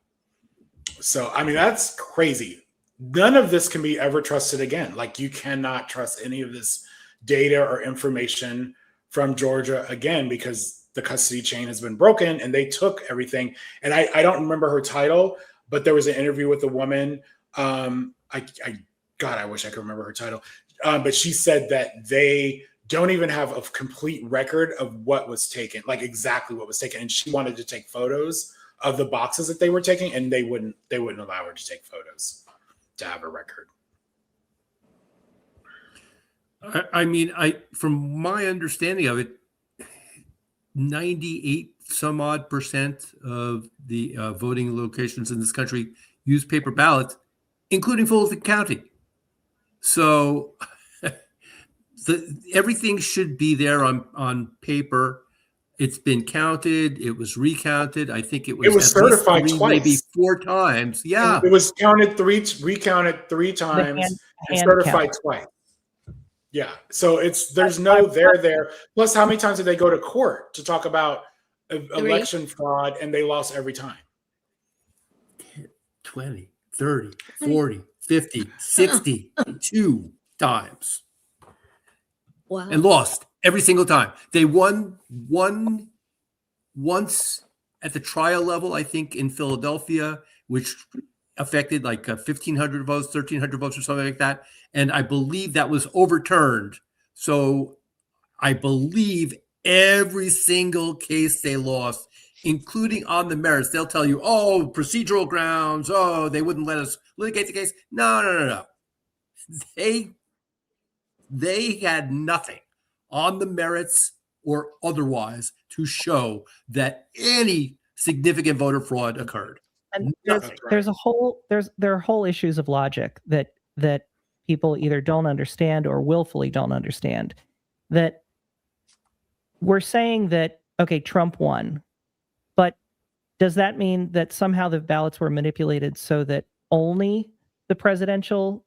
So, I mean, that's crazy. None of this can be ever trusted again. Like, you cannot trust any of this data or information from Georgia again, because the custody chain has been broken and they took everything. And I don't remember her title, but there was an interview with a woman. God, I wish I could remember her title. But she said that they don't even have a complete record of what was taken, like exactly what was taken. And she wanted to take photos of the boxes that they were taking, and they wouldn't allow her to take photos to have a record. I mean, from my understanding of it, 98 some odd percent of the voting locations in this country use paper ballots, including Fulton County. So everything should be there on paper. It's been counted. It was recounted. I think it was certified twice, maybe 4 times. Yeah, it was recounted 3 times, and certified twice. Yeah, so there's no there. Plus, how many times did they go to court to talk about election fraud, and they lost every time? 20, 30, 40, 50, 62 times. Wow. And lost every single time. They won once at the trial level, I think, in Philadelphia, which affected, like 1,500 votes, 1,300 votes or something like that. And I believe that was overturned. So I believe every single case they lost, including on the merits, they'll tell you, oh, procedural grounds. Oh, they wouldn't let us litigate the case. No. They had nothing on the merits or otherwise to show that any significant voter fraud occurred. And Nothing. there are whole issues of logic that people either don't understand or willfully don't understand. That we're saying that, okay, Trump won, but does that mean that somehow the ballots were manipulated so that only the presidential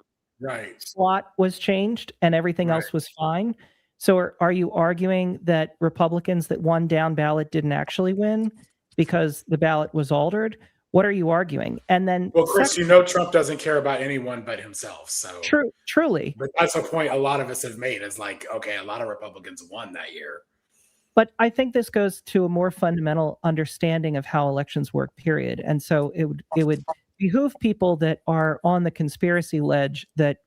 slot was changed and everything else was fine? So are you arguing that Republicans that won down ballot didn't actually win because the ballot was altered? What are you arguing? And then, well, Chris, Trump doesn't care about anyone but himself. So truly. But that's a point a lot of us have made. Is like, okay, a lot of Republicans won that year. But I think this goes to a more fundamental understanding of how elections work, period. And so it would behoove people that are on the conspiracy ledge, that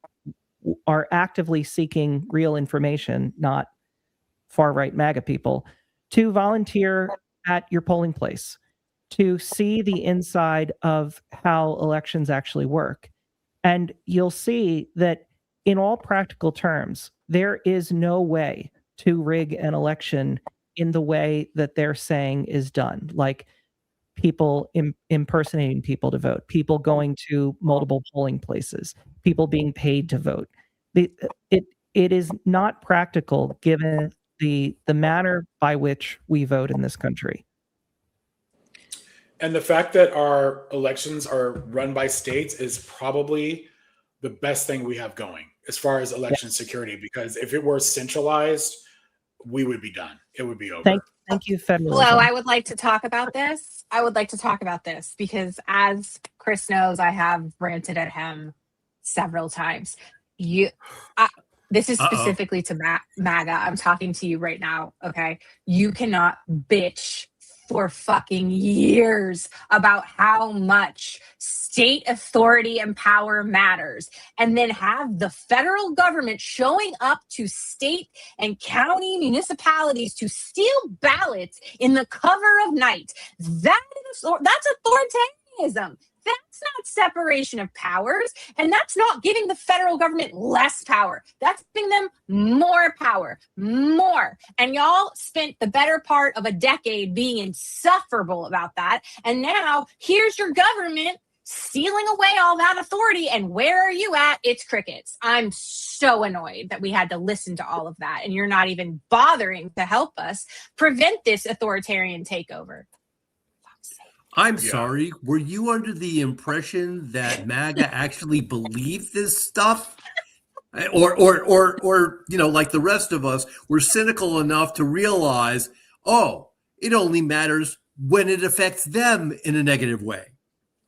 are actively seeking real information, not far-right MAGA people, to volunteer at your polling place, to see the inside of how elections actually work. And you'll see that in all practical terms, there is no way to rig an election in the way that they're saying is done, like people impersonating people to vote, people going to multiple polling places, people being paid to vote. It is not practical given the manner by which we vote in this country. And the fact that our elections are run by states is probably the best thing we have going as far as election security, because if it were centralized, we would be done. It would be over. Thank you, federalism. Hello, I would like to talk about this. Because as Chris knows, I have ranted at him several times. This is specifically to MAGA. I'm talking to you right now, okay? You cannot bitch for fucking years about how much state authority and power matters, and then have the federal government showing up to state and county municipalities to steal ballots in the cover of night. That's authoritarianism. That's not separation of powers, and that's not giving the federal government less power. That's giving them more power, more. And y'all spent the better part of a decade being insufferable about that. And now here's your government stealing away all that authority. And where are you at? It's crickets. I'm so annoyed that we had to listen to all of that, and you're not even bothering to help us prevent this authoritarian takeover. I'm sorry. Were you under the impression that MAGA actually believed this stuff? Or, like the rest of us, we're cynical enough to realize, oh, it only matters when it affects them in a negative way.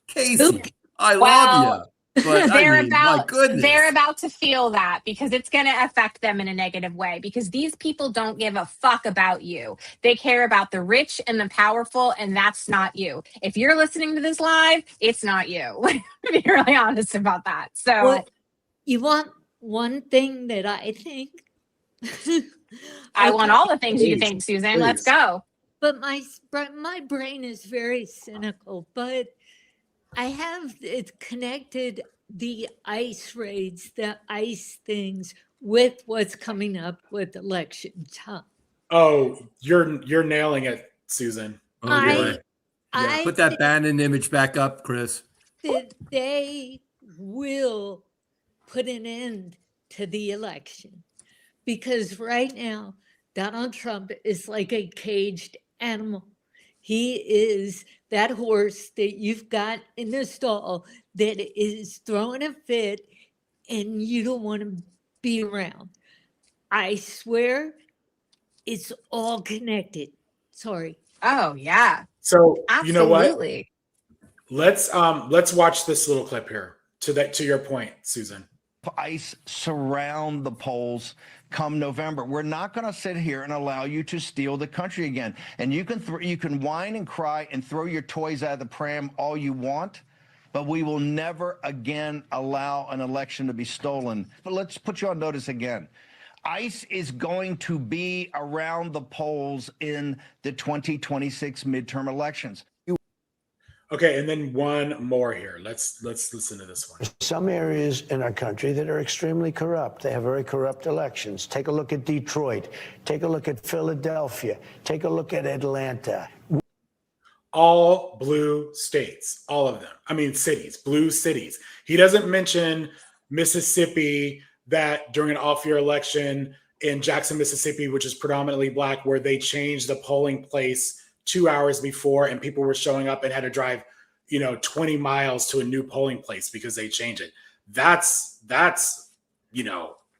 Casey, I love you. But my goodness. They're about to feel that, because it's going to affect them in a negative way, because these people don't give a fuck about you. They care about the rich and the powerful, and that's not you. If you're listening to this live, it's not you. To be really honest about that. So you want one thing that I think? I want all the things you think, Susan. Please. Let's go. But my brain is very cynical, but I have connected the ICE raids, the ICE things, with what's coming up with election time. Oh, you're nailing it, Susan. Put that Bannon image back up, Chris. They will put an end to the election, because right now Donald Trump is like a caged animal. He is that horse that you've got in the stall that is throwing a fit and you don't want to be around. I swear it's all connected. Sorry. Oh, yeah. So absolutely. You know what? Let's watch this little clip here to your point, Susan. ICE surround the polls come November. We're not going to sit here and allow you to steal the country again. And you can whine and cry and throw your toys out of the pram all you want, but we will never again allow an election to be stolen. But let's put you on notice again. ICE is going to be around the polls in the 2026 midterm elections. Okay, and then one more here. Let's listen to this one. Some areas in our country that are extremely corrupt. They have very corrupt elections. Take a look at Detroit. Take a look at Philadelphia. Take a look at Atlanta. All blue states, all of them. I mean, cities, blue cities. He doesn't mention Mississippi, that during an off-year election in Jackson, Mississippi, which is predominantly black, where they changed the polling place 2 hours before and people were showing up and had to drive, 20 miles to a new polling place because they changed it. That's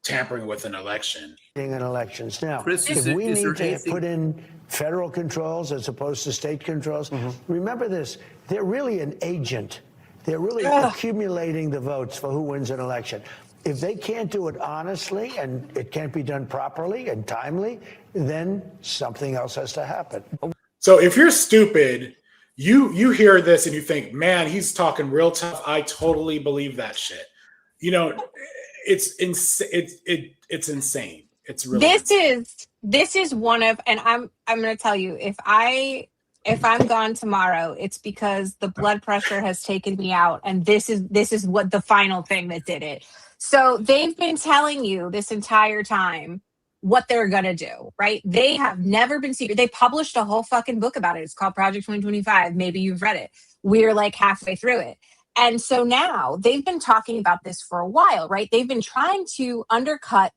tampering with an election. In elections. Now, Chris, if we need to anything- put in federal controls as opposed to state controls, remember this, they're really an agent. They're really accumulating the votes for who wins an election. If they can't do it honestly and it can't be done properly and timely, then something else has to happen. So if you're stupid, you hear this and you think, man, he's talking real tough. I totally believe that shit. It's insane. It's really this is one of, and I'm going to tell you, if I'm gone tomorrow, it's because the blood pressure has taken me out, and this is what the final thing that did it. So they've been telling you this entire time what they're going to do, right? They have never been secret. They published a whole fucking book about it. It's called Project 2025. Maybe you've read it. We're like halfway through it. And so now they've been talking about this for a while, right? They've been trying to undercut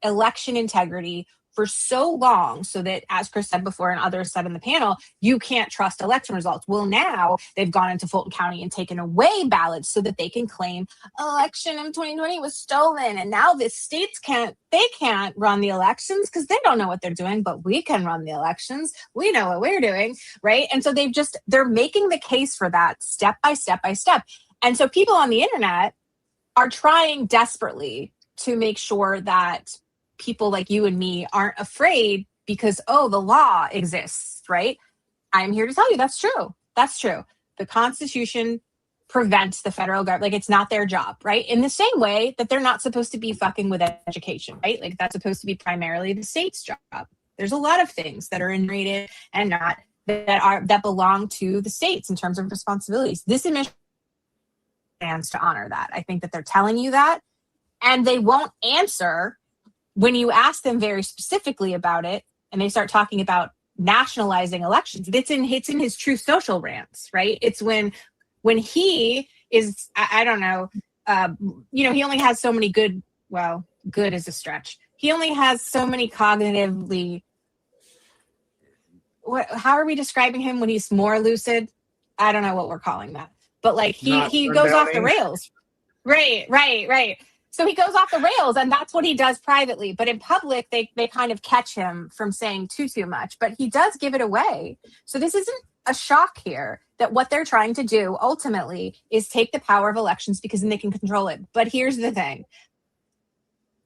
election integrity for so long so that, as Chris said before and others said in the panel, you can't trust election results. Well, now they've gone into Fulton County and taken away ballots so that they can claim election in 2020 was stolen. And now the states can't run the elections because they don't know what they're doing, but we can run the elections. We know what we're doing, right? And so they're making the case for that step by step by step. And so people on the internet are trying desperately to make sure that people like you and me aren't afraid because, the law exists, right? I'm here to tell you that's true. That's true. The Constitution prevents the federal government. Like, it's not their job, right? In the same way that they're not supposed to be fucking with education, right? Like, that's supposed to be primarily the state's job. There's a lot of things that are enumerated and not that belong to the states in terms of responsibilities. This administration stands to honor that. I think that they're telling you that, and they won't answer when you ask them very specifically about it, and they start talking about nationalizing elections. It's in his Truth Social rants, right? It's when he is, I don't know, he only has so many good is a stretch. He only has so many cognitively, how are we describing him when he's more lucid? I don't know what we're calling that. But like he goes off the rails. Right. So he goes off the rails, and that's what he does privately. But in public, they kind of catch him from saying too much. But he does give it away. So this isn't a shock here that what they're trying to do ultimately is take the power of elections because then they can control it. But here's the thing.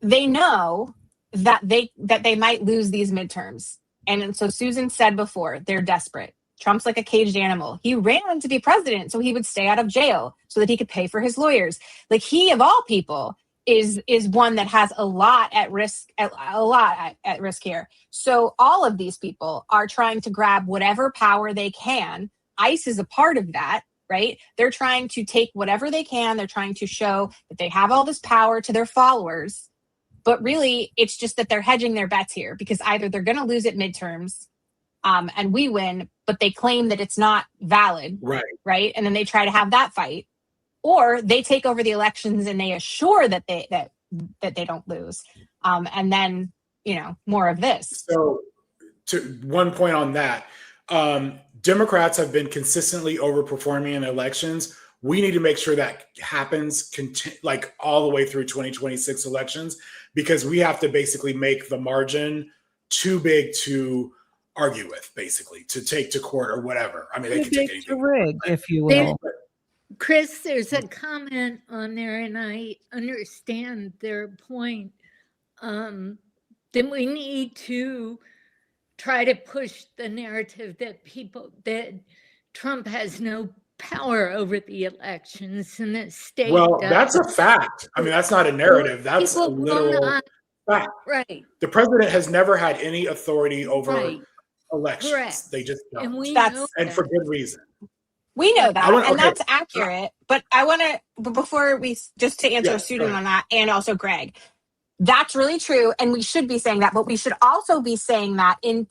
They know that they might lose these midterms. And so Susan said before, they're desperate. Trump's like a caged animal. He ran to be president so he would stay out of jail so that he could pay for his lawyers. Like, he, of all people, is one that has a lot at risk here. So all of these people are trying to grab whatever power they can. ICE is a part of that, right? They're trying to take whatever they can. They're trying to show that they have all this power to their followers. But really, it's just that they're hedging their bets here because either they're going to lose at midterms and we win, but they claim that it's not valid, right? And then they try to have that fight. Or they take over the elections and they assure that they don't lose. And then, more of this. So to one point on that, Democrats have been consistently overperforming in elections. We need to make sure that happens like all the way through 2026 elections, because we have to basically make the margin too big to argue with, basically, to take to court or whatever. I mean, they can take anything. Rig, if you will. Chris, there's a comment on there, and I understand their point, that we need to try to push the narrative that Trump has no power over the elections in the state. Well, that's a fact. I mean, that's not a narrative. That's a People will literal not- fact. Right. The president has never had any authority over Right. elections. Correct. They just don't. And we That's- know And that. for good reason. We know that, and okay. that's accurate. But I want to, before we, just to answer Yeah, Susan go on that, and also Greg, that's really true, and we should be saying that, but we should also be saying that in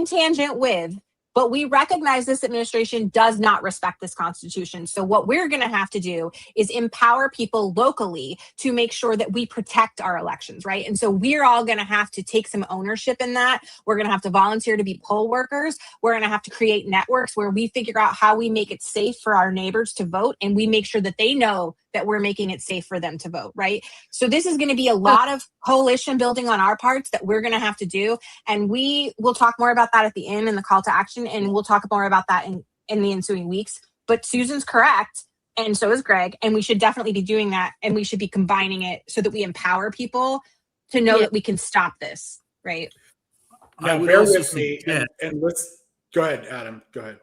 tangent with, but we recognize this administration does not respect this Constitution. So what we're going to have to do is empower people locally to make sure that we protect our elections, right? And so we're all going to have to take some ownership in that. We're going to have to volunteer to be poll workers. We're going to have to create networks where we figure out how we make it safe for our neighbors to vote, and we make sure that they know that we're making it safe for them to vote, right? So this is going to be a lot of coalition building on our parts that we're going to have to do. And we will talk more about that at the end in the call to action. And we'll talk more about that in the ensuing weeks. But Susan's correct. And so is Greg. And we should definitely be doing that. And we should be combining it so that we empower people to know that we can stop this, right? Now, bear with me. And let's go ahead, Adam. Go ahead.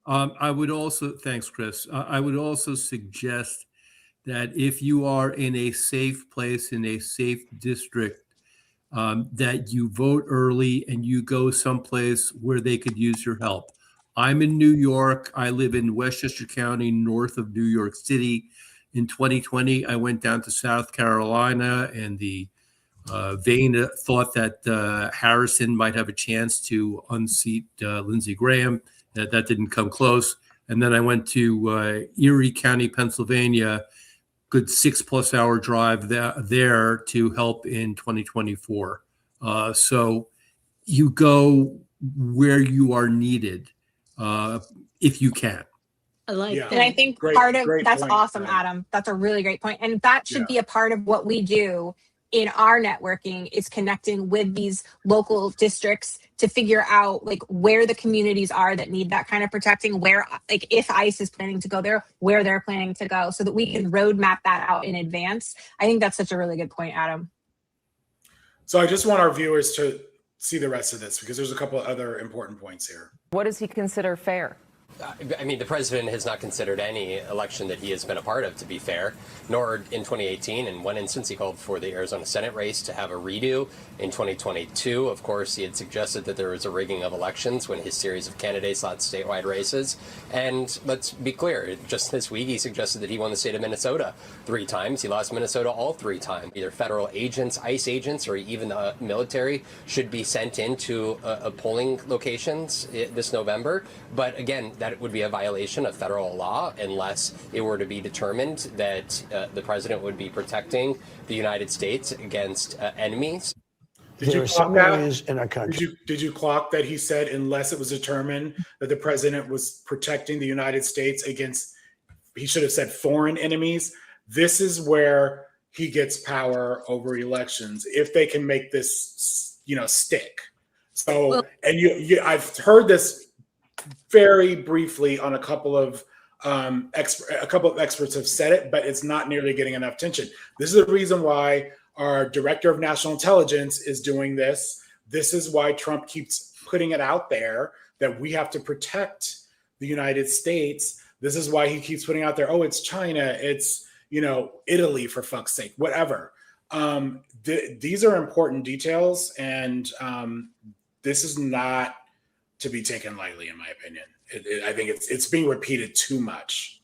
I would also, thanks, Chris. I would also suggest that if you are in a safe place, in a safe district, that you vote early and you go someplace where they could use your help. I'm in New York. I live in Westchester County, north of New York City. In 2020, I went down to South Carolina, and the vein thought that Harrison might have a chance to unseat Lindsey Graham. That didn't come close. And then I went to Erie County, Pennsylvania, good 6+ hour drive there to help in 2024. So you go where you are needed if you can. I like that. And I think that's point, awesome, right? Adam. That's a really great point. And that should be a part of what we do in our networking, is connecting with these local districts to figure out like where the communities are that need that kind of protecting, where, like, if ICE is planning to go there, where they're planning to go, so that we can roadmap that out in advance. I think that's such a really good point, Adam. So I just want our viewers to see the rest of this, because there's a couple of other important points here. What does he consider fair? I mean, the president has not considered any election that he has been a part of to be fair, nor in 2018. In one instance, he called for the Arizona Senate race to have a redo. In 2022, of course, he had suggested that there was a rigging of elections when his series of candidates lost statewide races. And let's be clear, just this week, he suggested that he won the state of Minnesota 3 times. He lost Minnesota all 3 times. Either federal agents, ICE agents, or even the military should be sent into polling locations this November. But again, that would be a violation of federal law unless it were to be determined that the president would be protecting the United States against enemies. Did you clock that? In our country. Did you clock that he said unless it was determined that the president was protecting the United States against, he should have said foreign enemies? This is where he gets power over elections, if they can make this, stick. So, and I've heard this very briefly on a couple of experts have said it, but it's not nearly getting enough attention. This is the reason why our director of national intelligence is doing this. This is why Trump keeps putting it out there that we have to protect the United States. This is why he keeps putting out there, oh, it's China, it's, Italy, for fuck's sake, whatever. These are important details, and this is not to be taken lightly, in my opinion. I think it's being repeated too much.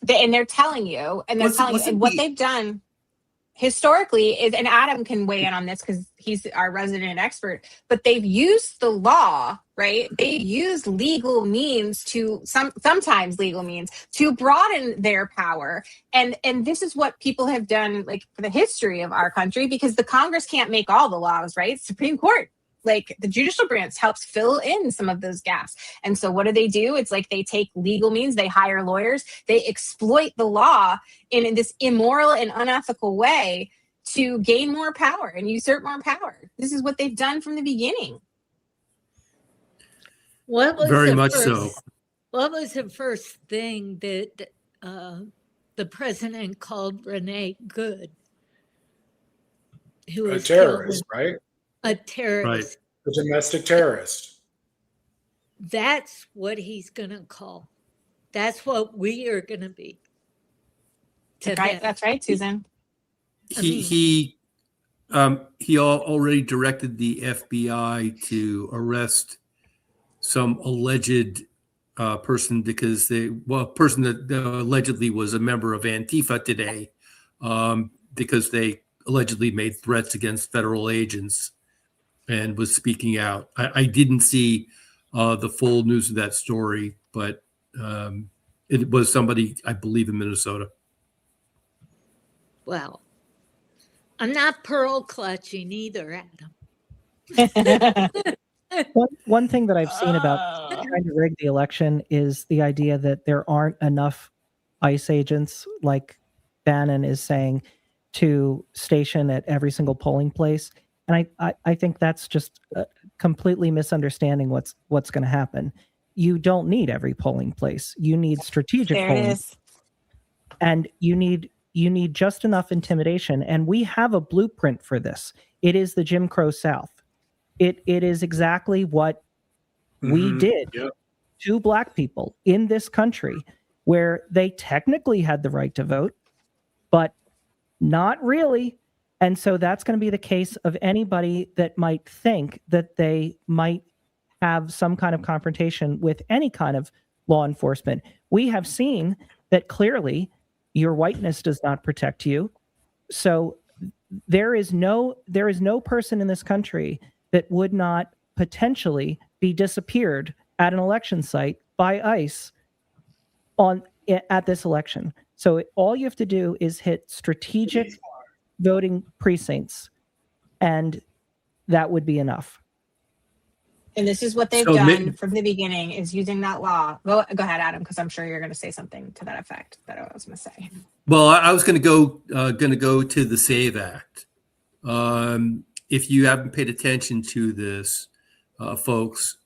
And they're telling you, and what they've done historically is, and Adam can weigh in on this because he's our resident expert, but they've used the law, right? They've used legal means sometimes legal means to broaden their power. And this is what people have done, like, for the history of our country, because the Congress can't make all the laws, right? Supreme Court, like the judicial branch, helps fill in some of those gaps. And so what do? It's like they take legal means, they hire lawyers, they exploit the law in this immoral and unethical way to gain more power and usurp more power. This is what they've done from the beginning. What was Very much so. What was the first thing that the president called Renee Good? Who was a terrorist, right? A terrorist. Right. A domestic terrorist. That's what he's going to call That's what we are going to be. That's right, Susan. He already directed the FBI to arrest some alleged person because a person that allegedly was a member of Antifa today, because they allegedly made threats against federal agents and was speaking out. I didn't see the full news of that story, but it was somebody, I believe, in Minnesota. Well, I'm not pearl clutching either, Adam. One thing that I've seen about trying to rig the election is the idea that there aren't enough ICE agents, like Bannon is saying, to station at every single polling place. And I think that's just completely misunderstanding what's going to happen. You don't need every polling place. You need strategic There it polling. is. And you need just enough intimidation. And we have a blueprint for this. It is the Jim Crow South. It is exactly what we did to Black people in this country, where they technically had the right to vote, but not really. And so that's going to be the case of anybody that might think that they might have some kind of confrontation with any kind of law enforcement. We have seen that clearly your whiteness does not protect you. So there is no person in this country that would not potentially be disappeared at an election site by ICE at this election. So all you have to do is hit strategic voting precincts, and that would be enough. And this is what they've done from the beginning, is using that law. Go ahead, Adam, because I'm sure you're going to say something to that effect that I was going to say. Well, I was going to go to the SAVE Act. If you haven't paid attention to this, folks,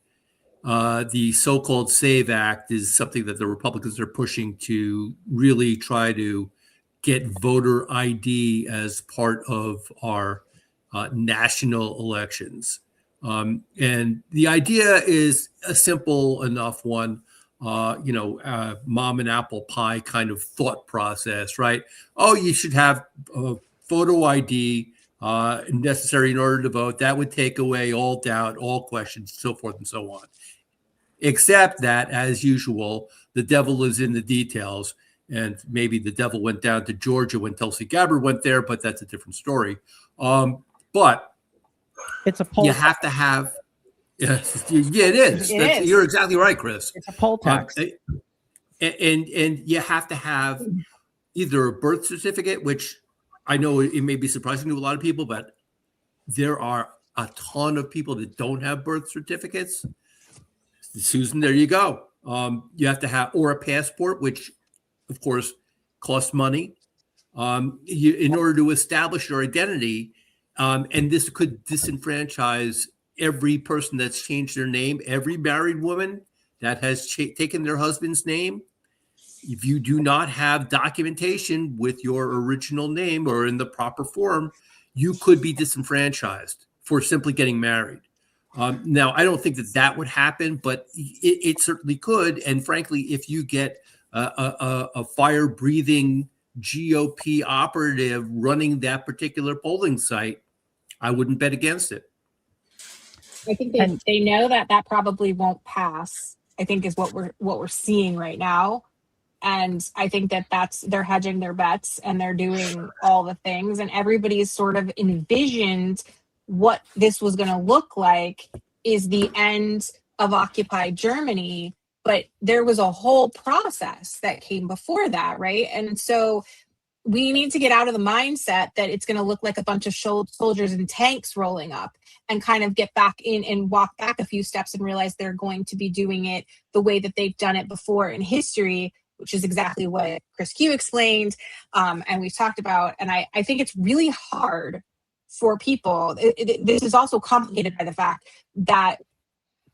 the so-called SAVE Act is something that the Republicans are pushing to really try to get voter ID as part of our national elections. And the idea is a simple enough one, mom and apple pie kind of thought process, right? Oh, you should have photo ID necessary in order to vote. That would take away all doubt, all questions, so forth and so on. Except that, as usual, the devil is in the details. And maybe the devil went down to Georgia when Tulsi Gabbard went there, but that's a different story. But it's a poll. You have to have. Yeah, it is. You're exactly right, Chris. It's a poll tax. And you have to have either a birth certificate, which I know it may be surprising to a lot of people, but there are a ton of people that don't have birth certificates. Susan, there you go. You have to have, or a passport, which of course costs money, in order to establish your identity. And this could disenfranchise every person that's changed their name, every married woman that has taken their husband's name. If you do not have documentation with your original name or in the proper form, you could be disenfranchised for simply getting married. Now, I don't think that would happen, but it certainly could. And frankly, if you get a fire-breathing GOP operative running that particular polling site, I wouldn't bet against it. I think they know that probably won't pass, I think is what we're seeing right now. And I think they're hedging their bets and they're doing all the things, and everybody's sort of envisioned what this was going to look like is the end of occupied Germany. But there was a whole process that came before that, right? And so we need to get out of the mindset that it's going to look like a bunch of soldiers and tanks rolling up, and kind of get back in and walk back a few steps and realize they're going to be doing it the way that they've done it before in history, which is exactly what Chris Q explained, and we've talked about. And I think it's really hard for people. This is also complicated by the fact that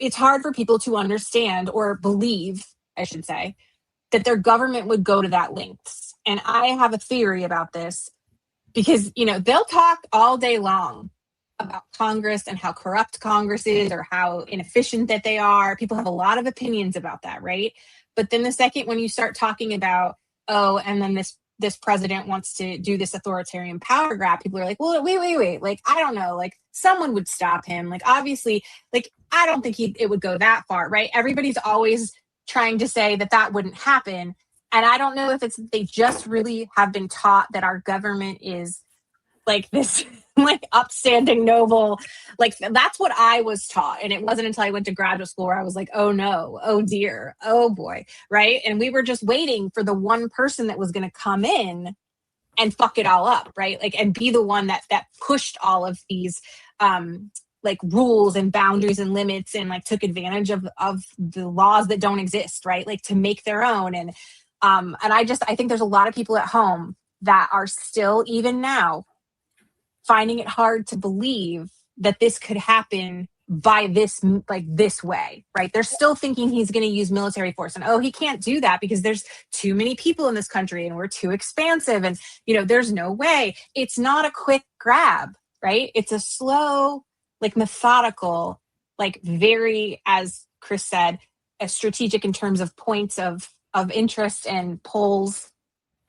it's hard for people to understand or believe, I should say, that their government would go to that lengths. And I have a theory about this because, they'll talk all day long about Congress and how corrupt Congress is or how inefficient that they are. People have a lot of opinions about that, right? But then the second when you start talking about, oh, and then this president wants to do this authoritarian power grab, people are like, well, wait. Like, I don't know, like someone would stop him. Like, obviously, like, I don't think it would go that far, right? Everybody's always trying to say that wouldn't happen. And I don't know if it's, they just really have been taught that our government is like this, like upstanding, noble, like that's what I was taught. And it wasn't until I went to graduate school where I was like, oh no, oh dear, oh boy, right? And we were just waiting for the one person that was going to come in and fuck it all up, right? Like, and be the one that pushed all of these like rules and boundaries and limits, and like took advantage of the laws that don't exist, right? Like to make their own. And I think there's a lot of people at home that are still, even now, finding it hard to believe that this could happen by this way, right? They're still thinking he's going to use military force, and he can't do that because there's too many people in this country and we're too expansive, and there's no way. It's not a quick grab, right? It's a slow, like methodical, like very, as Chris said, a strategic in terms of points of interest and polls.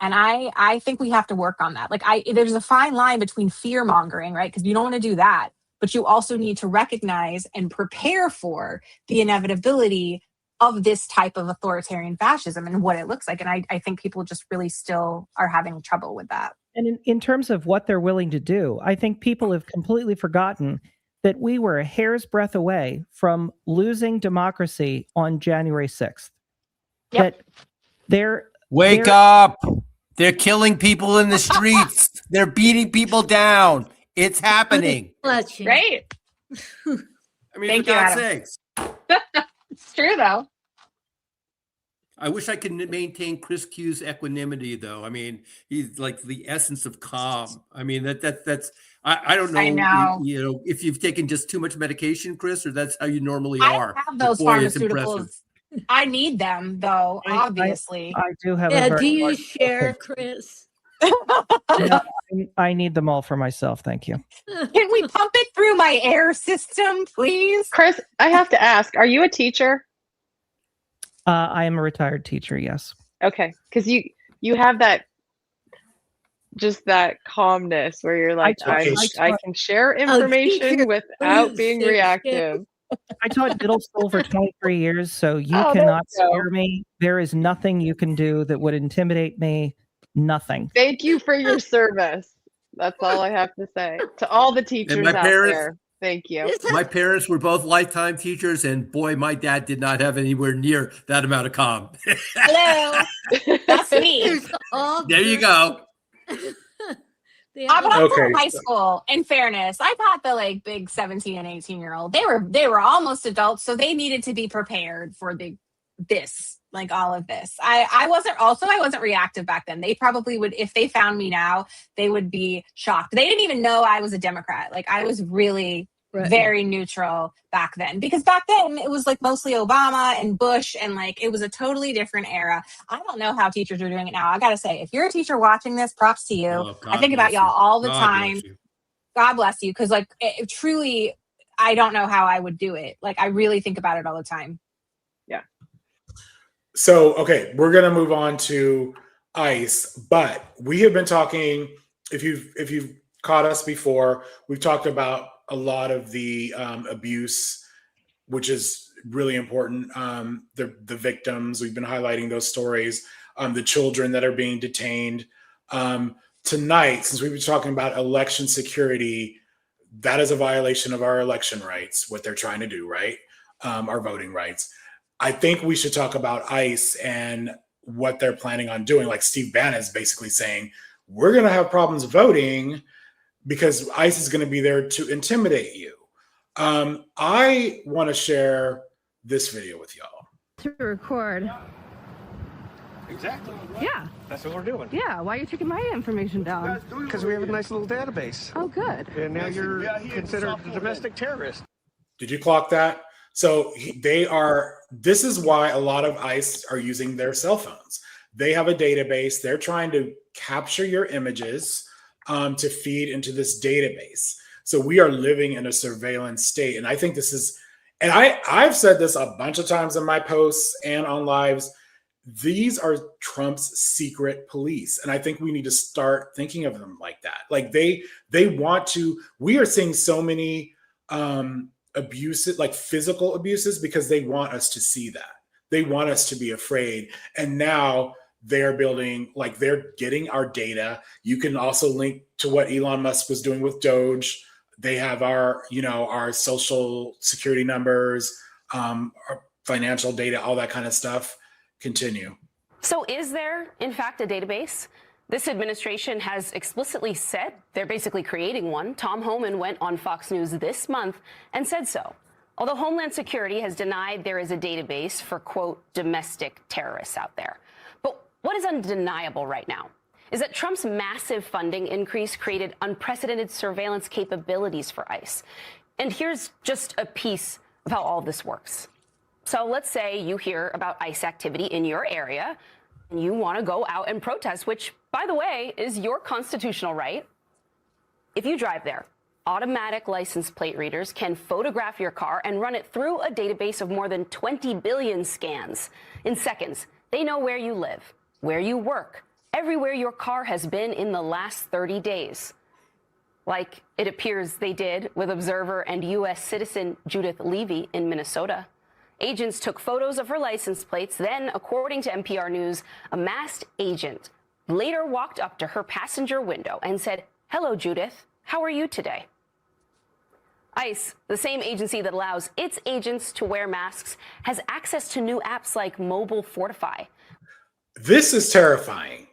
And I think we have to work on that. Like there's a fine line between fear mongering, right? Because you don't want to do that, but you also need to recognize and prepare for the inevitability of this type of authoritarian fascism and what it looks like. And I think people just really still are having trouble with that. And in terms of what they're willing to do, I think people have completely forgotten that we were a hair's breadth away from losing democracy on January 6th. Yep. Wake up. They're killing people in the streets. They're beating people down. It's happening. Right. I mean, Thank for you, God's Adam. sakes. It's true, though. I wish I could maintain Chris Q's equanimity, though. I mean, he's like the essence of calm. I mean, that's I don't know, I know. If you've taken just too much medication, Chris, or that's how you normally are. I have those But boy, it's impressive. pharmaceuticals. I need them, though, obviously. I do have Yeah, a very do you large share, Chris? No, I need them all for myself. Thank you. Can we pump it through my air system, please? Chris, I have to ask, are you a teacher? I am a retired teacher, yes. Okay, because you have that calmness where you're like, I can share information without being reactive. I taught middle school for 23 years, so you Oh, cannot there you go. scare me. There is nothing you can do that would intimidate me. Nothing. Thank you for your service. That's all I have to say to all the teachers out there. Thank you. My parents were both lifetime teachers, and boy, my dad did not have anywhere near that amount of calm. Hello. That's me. There you go. But I taught high school, in fairness. I taught the like big 17 and 18-year-old. They were almost adults, so they needed to be prepared for all of this. I wasn't reactive back then. They probably would, if they found me now, they would be shocked. They didn't even know I was a Democrat. Like I was really very neutral back then, because back then it was like mostly Obama and Bush, and like it was a totally different era. I don't know how teachers are doing it now. I gotta say, if you're a teacher watching this, props to you. I think about y'all all the time. God bless you, because like truly, I don't know how I would do it. Like I really think about it all the time. Yeah. So, okay, we're going to move on to ICE, but we have been talking, if you've caught us before, we've talked about a lot of the abuse, which is really important. The victims, we've been highlighting those stories, the children that are being detained. Tonight, since we've been talking about election security, that is a violation of our election rights, what they're trying to do, right? Our voting rights. I think we should talk about ICE and what they're planning on doing. Like Steve Bannon is basically saying, we're going to have problems voting because ICE is going to be there to intimidate you. I want to share this video with y'all. To record. Exactly. Yeah. That's what we're doing. Yeah. Why are you taking my information down? Because we have a nice little database. Oh, good. And now you're considered a domestic terrorist. Did you clock that? So this is why a lot of ICE are using their cell phones. They have a database. They're trying to capture your images to feed into this database. So we are living in a surveillance state. And I think this is, and I've said this a bunch of times in my posts and on lives, these are Trump's secret police. And I think we need to start thinking of them like that. Like they want to, we are seeing so many abuses, like physical abuses, because they want us to see that. They want us to be afraid. And now they're building, like they're getting our data. You can also link to what Elon Musk was doing with Doge. They have our, our social security numbers, our financial data, all that kind of stuff. Continue. So is there, in fact, a database? This administration has explicitly said they're basically creating one. Tom Homan went on Fox News this month and said so. Although Homeland Security has denied there is a database for, quote, domestic terrorists out there. But what is undeniable right now is that Trump's massive funding increase created unprecedented surveillance capabilities for ICE. And here's just a piece of how all of this works. So let's say you hear about ICE activity in your area and you want to go out and protest, which, by the way, is your constitutional right. If you drive there, automatic license plate readers can photograph your car and run it through a database of more than 20 billion scans. In seconds, they know where you live, where you work, everywhere your car has been in the last 30 days. Like it appears they did with observer and U.S. citizen Judith Levy in Minnesota. Agents took photos of her license plates. Then, according to NPR News, a masked agent later walked up to her passenger window and said, "Hello, Judith. How are you today?" ICE, the same agency that allows its agents to wear masks, has access to new apps like Mobile Fortify. This is terrifying.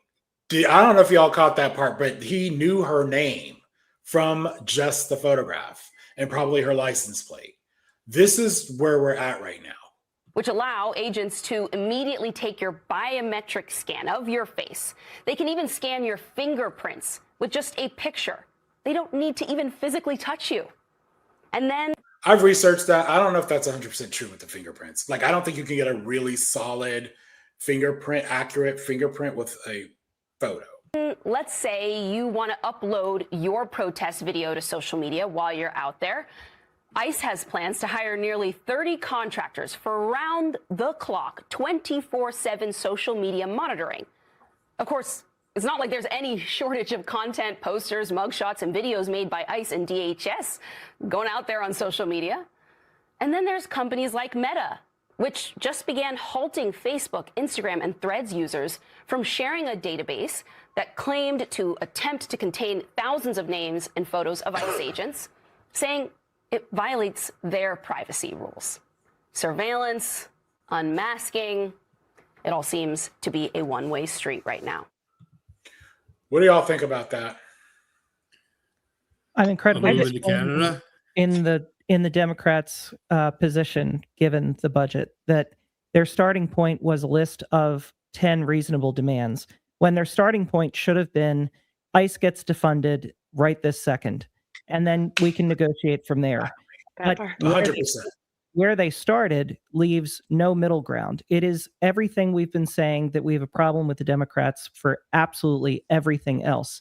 I don't know if y'all caught that part, but he knew her name from just the photograph and probably her license plate. This is where we're at right now. Which allow agents to immediately take your biometric scan of your face. They can even scan your fingerprints with just a picture. They don't need to even physically touch you. And then I've researched that. I don't know if that's 100% true with the fingerprints. Like, I don't think you can get a really solid accurate fingerprint with a photo. Let's say you want to upload your protest video to social media while you're out there. ICE has plans to hire nearly 30 contractors for round-the-clock, 24/7 social media monitoring. Of course, it's not like there's any shortage of content, posters, mugshots, and videos made by ICE and DHS going out there on social media. And then there's companies like Meta, which just began halting Facebook, Instagram, and Threads users from sharing a database that claimed to attempt to contain thousands of names and photos of ICE agents, saying it violates their privacy rules. Surveillance, unmasking, it all seems to be a one-way street right now. What do y'all think about that? I'm incredibly to Canada. in the Democrats' position, given the budget, that their starting point was a list of 10 reasonable demands, when their starting point should have been ICE gets defunded right this second, and then we can negotiate from there. But 100%. where they started leaves no middle ground. It is everything we've been saying, that we have a problem with the Democrats for absolutely everything else.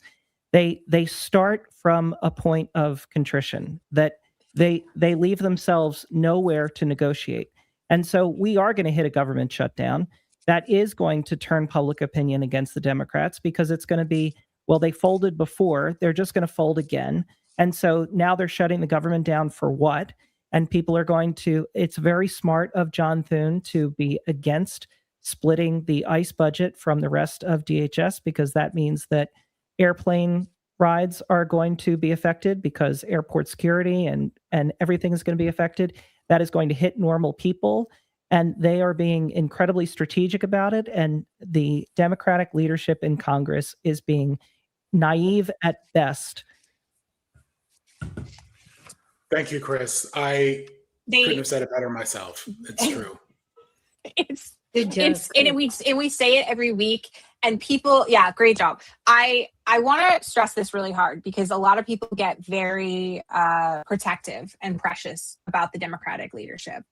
They start from a point of contrition, that they leave themselves nowhere to negotiate. And so we are going to hit a government shutdown that is going to turn public opinion against the Democrats, because it's going to be, well, they folded before, they're just going to fold again. And so now they're shutting the government down for what? And people are going to, it's very smart of John Thune to be against splitting the ICE budget from the rest of DHS, because that means that airplane rides are going to be affected, because airport security and everything is going to be affected. That is going to hit normal people, and they are being incredibly strategic about it. And the Democratic leadership in Congress is being naive at best. Thank you, Chris. I couldn't have said it better myself. It's true. And we say it every week, and people, great job. I want to stress this really hard, because a lot of people get very protective and precious about the Democratic leadership.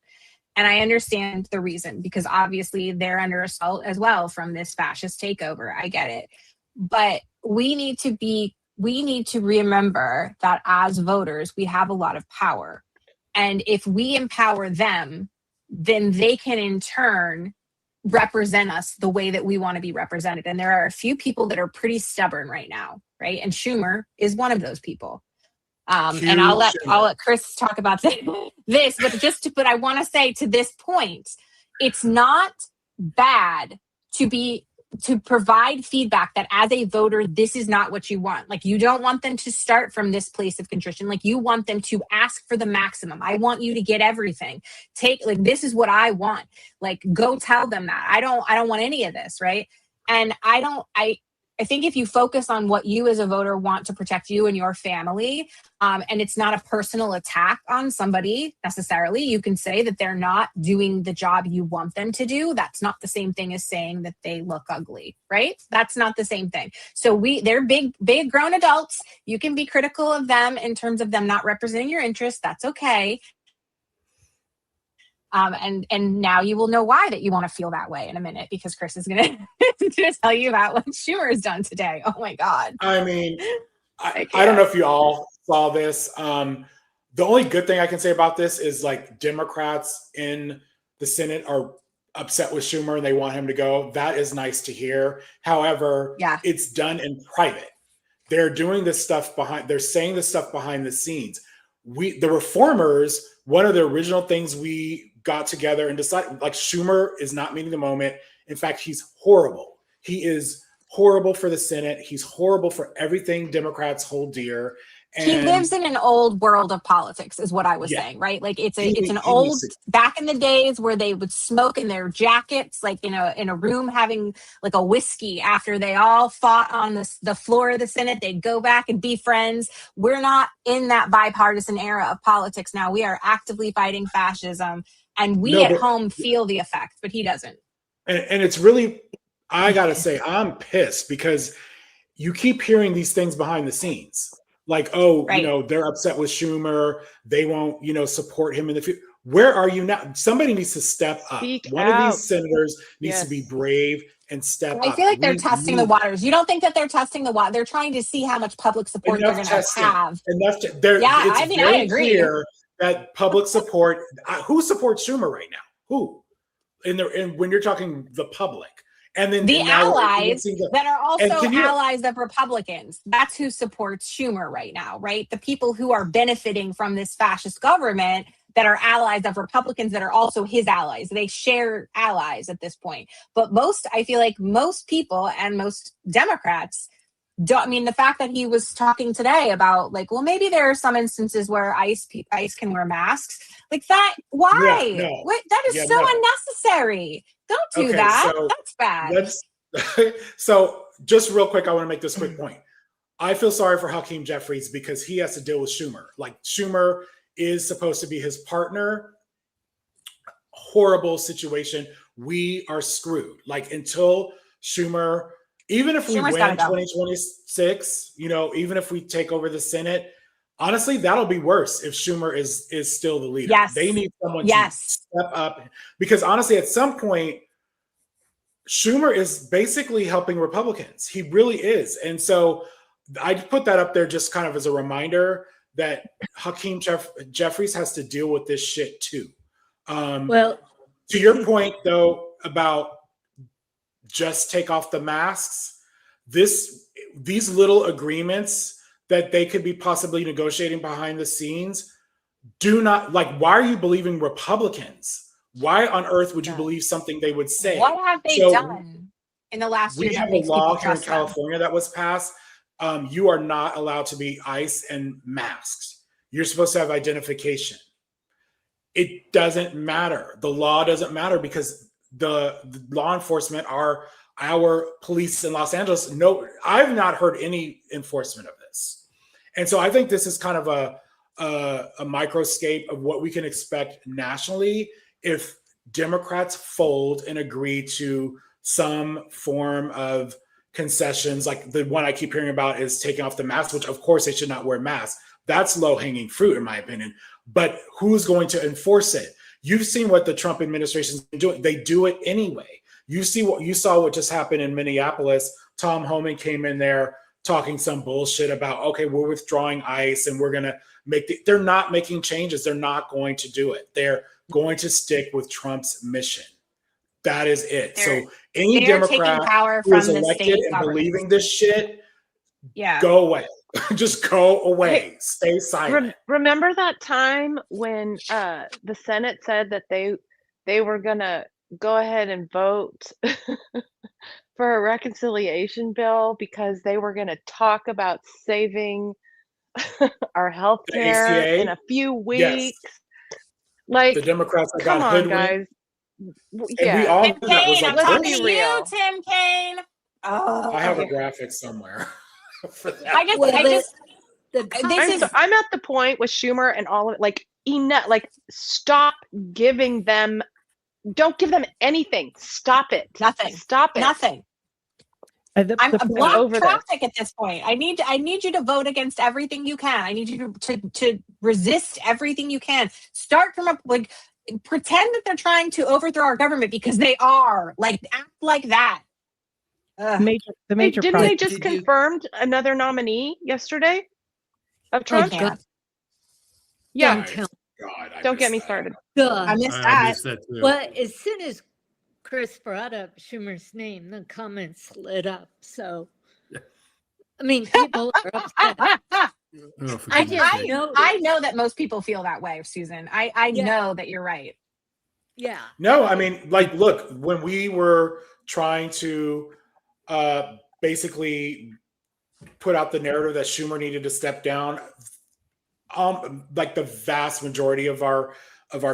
And I understand the reason, because obviously they're under assault as well from this fascist takeover. I get it. But we need to remember that as voters, we have a lot of power. And if we empower them, then they can in turn represent us the way that we want to be represented. And there are a few people that are pretty stubborn right now, right? And Schumer is one of those people. And I'll let Chris talk about this, but I want to say to this point, it's not bad to provide feedback that as a voter, this is not what you want. Like, you don't want them to start from this place of contrition. Like, you want them to ask for the maximum. I want you to get everything. This is what I want. Like, go tell them that. I don't want any of this. Right. And I think if you focus on what you as a voter want to protect you and your family, and it's not a personal attack on somebody necessarily, you can say that they're not doing the job you want them to do. That's not the same thing as saying that they look ugly, right? That's not the same thing. So they're big grown adults. You can be critical of them in terms of them not representing your interests. That's okay. And now you will know why that you want to feel that way in a minute, because Chris is going to tell you about what Schumer has done today. Oh my God. I mean, I don't know if you all saw this. The only good thing I can say about this is, like, Democrats in the Senate are upset with Schumer and they want him to go. That is nice to hear. However, it's done in private. They're doing this stuff they're saying this stuff behind the scenes. The reformers, one of the original things we got together and decided, like, Schumer is not meeting the moment. In fact, he's horrible. He is horrible for the Senate. He's horrible for everything Democrats hold dear. And he lives in an old world of politics, is what I was saying, right? Like, it's an old, back in the days where they would smoke in their jackets, like in a room having like a whiskey after they all fought on the floor of the Senate. They'd go back and be friends. We're not in that bipartisan era of politics now. We are actively fighting fascism, and we at home feel the effect, but he doesn't. And it's really, I gotta say, I'm pissed because you keep hearing these things behind the scenes. Like, they're upset with Schumer. They won't, support him in the future. Where are you now? Somebody needs to step up. One of these senators needs to be brave and step up. I feel like they're testing the waters. You don't think that they're testing the water? They're trying to see how much public support they're going to have. It's I agree. Clear that public support. Who supports Schumer right now? Who? And when you're talking the public. And then the allies that are also allies of Republicans. That's who supports Schumer right now, right? The people who are benefiting from this fascist government that are allies of Republicans that are also his allies. They share allies at this point. But I feel like most people and most Democrats don't. I mean, the fact that he was talking today about, like, well, maybe there are some instances where ICE can wear masks. Like that. Why? Yeah, no. That is so unnecessary. Don't do that. That's bad. So just real quick, I want to make this quick point. I feel sorry for Hakeem Jeffries because he has to deal with Schumer. Like, Schumer is supposed to be his partner. Horrible situation. We are screwed. Like, until Schumer, even if we win 2026, even if we take over the Senate, honestly, that'll be worse if Schumer is still the leader. Yes. They need someone to step up, because honestly, at some point, Schumer is basically helping Republicans. He really is. And so I put that up there just kind of as a reminder that Hakeem Jeffries has to deal with this shit too. To your point, though, about just take off the masks, these little agreements that they could be possibly negotiating behind the scenes do not, like, why are you believing Republicans? Why on earth would you believe something they would say? What have they done in the last year? We have a law here in California that was passed. You are not allowed to be ICE and masked. You're supposed to have identification. It doesn't matter. The law doesn't matter because the law enforcement are our police in Los Angeles. No, I've not heard any enforcement of this. And so I think this is kind of a microscape of what we can expect nationally if Democrats fold and agree to some form of concessions. Like the one I keep hearing about is taking off the mask, which of course they should not wear masks. That's low-hanging fruit in my opinion. But who's going to enforce it? You've seen what the Trump administration's been doing. They do it anyway. You saw what just happened in Minneapolis. Tom Homan came in there talking some bullshit about, okay, we're withdrawing ICE and we're going to they're not making changes. They're not going to do it. They're going to stick with Trump's mission. That is it. They're- So any they're taking Democrat power who is from the elected state and government. believing this shit, Yeah. go away. Just go away. Hey, Stay silent. Remember that time when the Senate said that they were gonna go ahead and vote for a reconciliation bill because they were gonna talk about saving our health The care in ACA? a few Yes. weeks? Like, The Democrats that come got on, hoodwinked. guys. And we Yeah. all Tim knew that was Kaine, I'm like Let's talking be to bullshit. you, real. Tim Kaine. Oh, I have a graphic somewhere for that. I just, Well, this I'm is I'm at the point with Schumer and all of it, like, enough, like, stop giving them, don't give them anything. Stop it. nothing. Stop it. Nothing. And the, I'm the a I'm block over this. traffic at this point. I need you to vote against everything you can. I need you to resist everything you can. Start from like pretend that they're trying to overthrow our government because they are. Like act like that. Ugh. the Hey, major didn't they project. just confirmed another nominee yesterday of Trump? Oh, God. Yeah. Don't tell. God, I Don't get missed me that. started. Duh. I missed I that. missed that too. Well, as soon as Chris brought up Schumer's name, the comments lit up. So, I mean, people are upset. Oh, for I goodness just sake. know. I know that most people feel that way, Susan. I Yeah. know that you're right. Yeah. No, I mean, like, look, when we were trying to basically put out the narrative that Schumer needed to step down, like the vast majority of our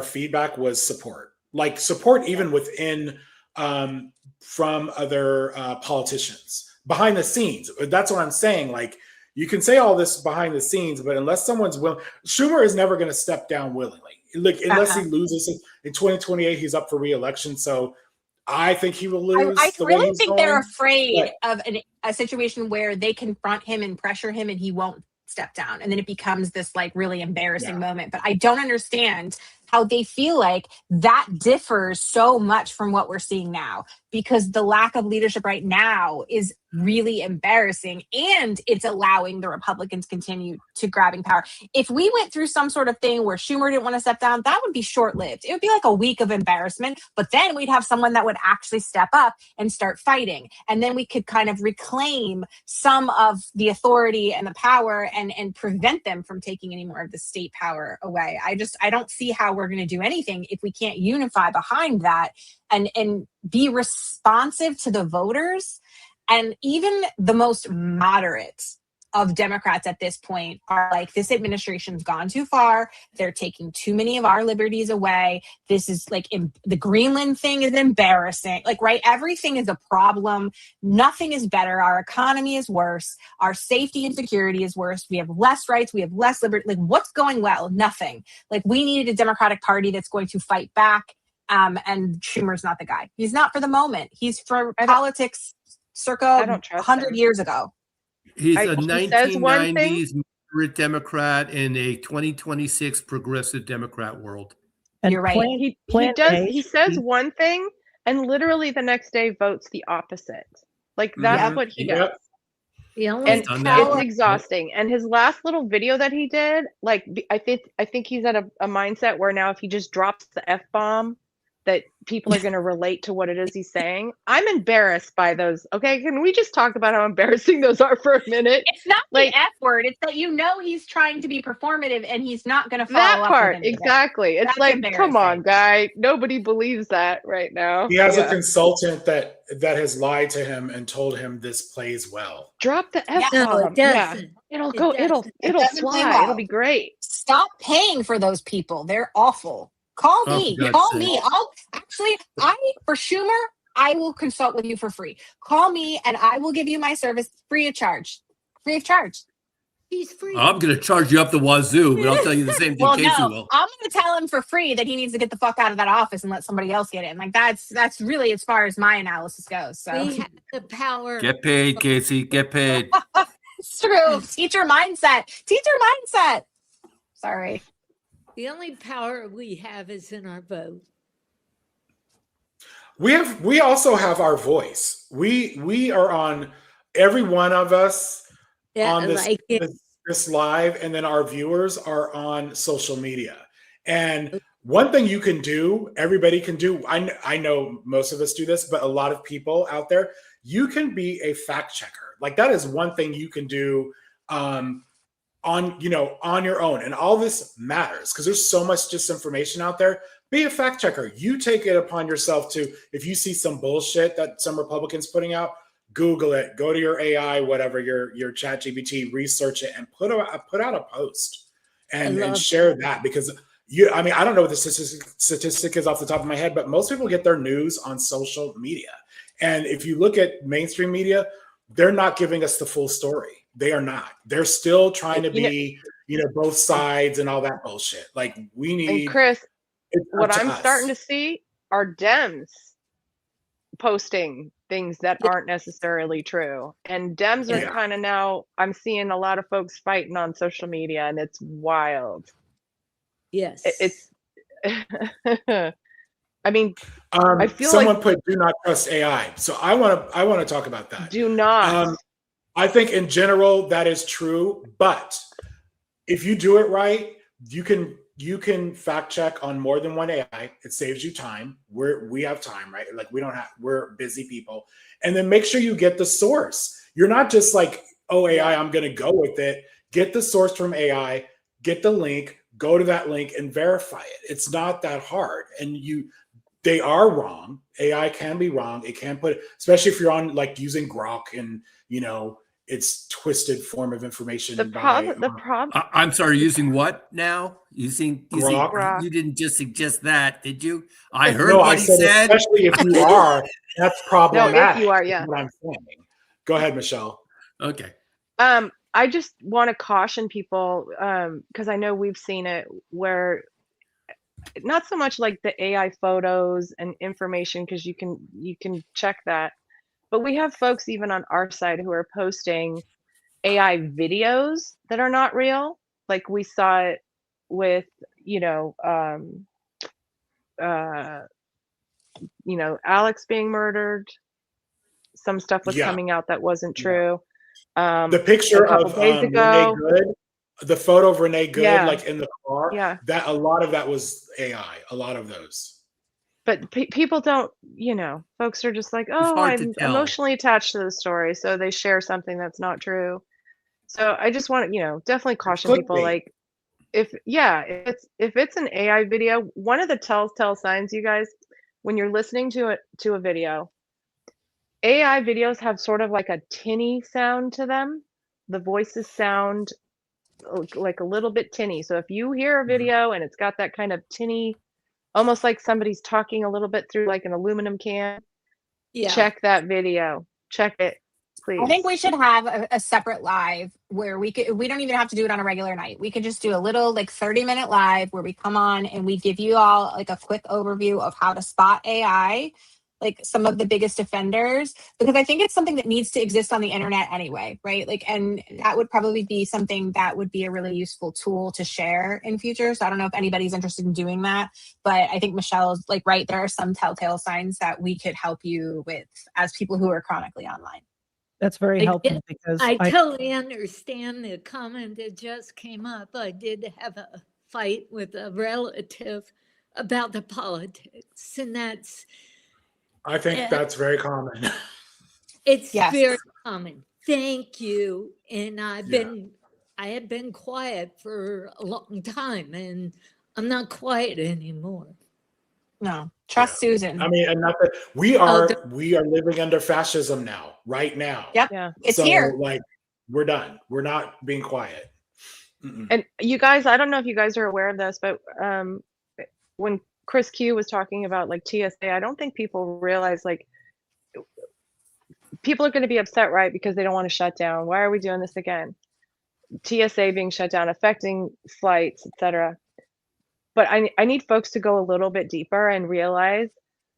feedback was support. Like support even within from other politicians behind the scenes. That's what I'm saying. Like you can say all this behind the scenes, but unless someone's willing, Schumer is never going to step down willingly. Like unless he loses in 2028, he's up for re-election. So I think he will lose. I the way really he's think going, they're afraid but- of a situation where they confront him and pressure him and he won't step down. And then it becomes this like really embarrassing moment. But I don't understand how they feel like that differs so much from what we're seeing now, because the lack of leadership right now is really embarrassing and it's allowing the Republicans continue to grabbing power. If we went through some sort of thing where Schumer didn't want to step down, that would be short-lived. It would be like a week of embarrassment, but then we'd have someone that would actually step up and start fighting. And then we could kind of reclaim some of the authority and the power and prevent them from taking any more of the state power away. I don't see how we're going to do anything if we can't unify behind that and be responsive to the voters. And even the most moderate of Democrats at this point are like, this administration's gone too far. They're taking too many of our liberties away. This is like the Greenland thing is embarrassing. Like, right? Everything is a problem. Nothing is better. Our economy is worse. Our safety and security is worse. We have less rights. We have less liberty. Like, what's going well? Nothing. Like, we needed a Democratic Party that's going to fight back. And Schumer's not the guy. He's not for the moment. He's for politics circa 100 years ago. He's a he says one thing. 1990s moderate Democrat in a 2026 progressive Democrat world. You're right. He says one thing and literally the next day votes the opposite. Like that's what he does. The only And it's exhausting. And his last little video that he did, like I think he's at a mindset where now if he just drops the F-bomb, that people are going to relate to what it is he's saying. I'm embarrassed by those. Okay, can we just talk about how embarrassing those are for a minute? It's not like the F word. It's that he's trying to be performative and he's not going to follow that up part. with Exactly. It's That's like, come on, guy. Nobody believes that right now. He has a consultant that has lied to him and told him this plays well. Drop the F-bomb. No, it doesn't. It'll It go. doesn't. It'll doesn't play fly. well. It'll be great. Stop paying for those people. They're awful. Call me. for God's Call sake. me. For Schumer, I will consult with you for free. Call me and I will give you my service free of charge. Free of charge. He's free. I'm going to charge you up the wazoo, but I'll tell you the same thing Well, Casey no, will. I'm going to tell him for free that he needs to get the fuck out of that office and let somebody else get in. Like that's really as far as my analysis goes. So We have the power. Get paid, Casey. Get paid. it's true. Teacher mindset. Sorry. The only power we have is in our vote. We also have our voice. We are on, every one of us on this live, and then our viewers are on social media. And One thing you can do, everybody can do. I know most of us do this, but a lot of people out there, you can be a fact checker. Like that is one thing you can do on your own. And all this matters because there's so much disinformation out there. Be a fact checker. You take it upon yourself to, if you see some bullshit that some Republicans putting out, Google it, go to your AI, whatever, your chat GPT, research it, and put out a post and share that. Because I don't know what the statistic is off the top of my head, but most people get their news on social media. And if you look at mainstream media, they're not giving us the full story. They are not. They're still trying to be, both sides and all that bullshit. Like we need. And Chris, it's up what to I'm us. starting to see are Dems posting things that aren't necessarily true. And Dems are kind of now, I'm seeing a lot of folks fighting on social media, and it's wild. Yes. It's I mean, I feel someone like put "do not trust AI," so I want to talk about that. do not. I think in general that is true, but if you do it right, you can fact check on more than one AI. It saves you time. We have time, right? Like we're busy people, and then make sure you get the source. You're not just like, oh, AI, I'm going to go with it. Get the source from AI. Get the link. Go to that link and verify it. It's not that hard, and they are wrong. AI can be wrong. It can especially if you're on like using Grok and it's twisted form of information. The problem. I'm sorry, using what now? Using Grok. You didn't just suggest that, did you? I heard No, what I he said, said. especially if you are, that's problematic. No, if you are, yeah. What I'm saying. Go ahead, Michelle. Okay. I just want to caution people because I know we've seen it where not so much like the AI photos and information, because you can check that, but we have folks even on our side who are posting AI videos that are not real. Like we saw it with Alex being murdered. Some stuff was coming out that wasn't true. The picture of Renee Good, the photo of Renee Good, like in the car, that a lot of that was AI, a lot of those. But people don't, folks are just like, oh, I'm emotionally attached to the story. So they share something that's not true. So I just want to, definitely caution people, like, if it's an AI video, one of the telltale signs, you guys, when you're listening to a video, AI videos have sort of like a tinny sound to them. The voices sound like a little bit tinny. So if you hear a video and it's got that kind of tinny, almost like somebody's talking a little bit through like an aluminum can, check that video. Check it, please. I think we should have a separate live where we don't even have to do it on a regular night. We could just do a little like 30-minute live where we come on and we give you all like a quick overview of how to spot AI, like some of the biggest offenders, because I think it's something that needs to exist on the internet anyway, right? Like, and that would probably be something that would be a really useful tool to share in future. So I don't know if anybody's interested in doing that, but I think Michelle's like, right, there are some telltale signs that we could help you with as people who are chronically online. That's very helpful because I totally understand the comment that just came up. I did have a fight with a relative about the politics, and I think that's very common. It's very common. Thank you. And I had been quiet for a long time, and I'm not quiet anymore. No, trust Susan. I mean, and not that we are living under fascism now, right now. Yep. Yeah. It's here. Like, we're done. We're not being quiet. Mm-mm. And you guys, I don't know if you guys are aware of this, but when Chris Q was talking about like TSA, I don't think people realize like people are going to be upset, right? Because they don't want to shut down. Why are we doing this again? TSA being shut down, affecting flights, etc. But I need folks to go a little bit deeper and realize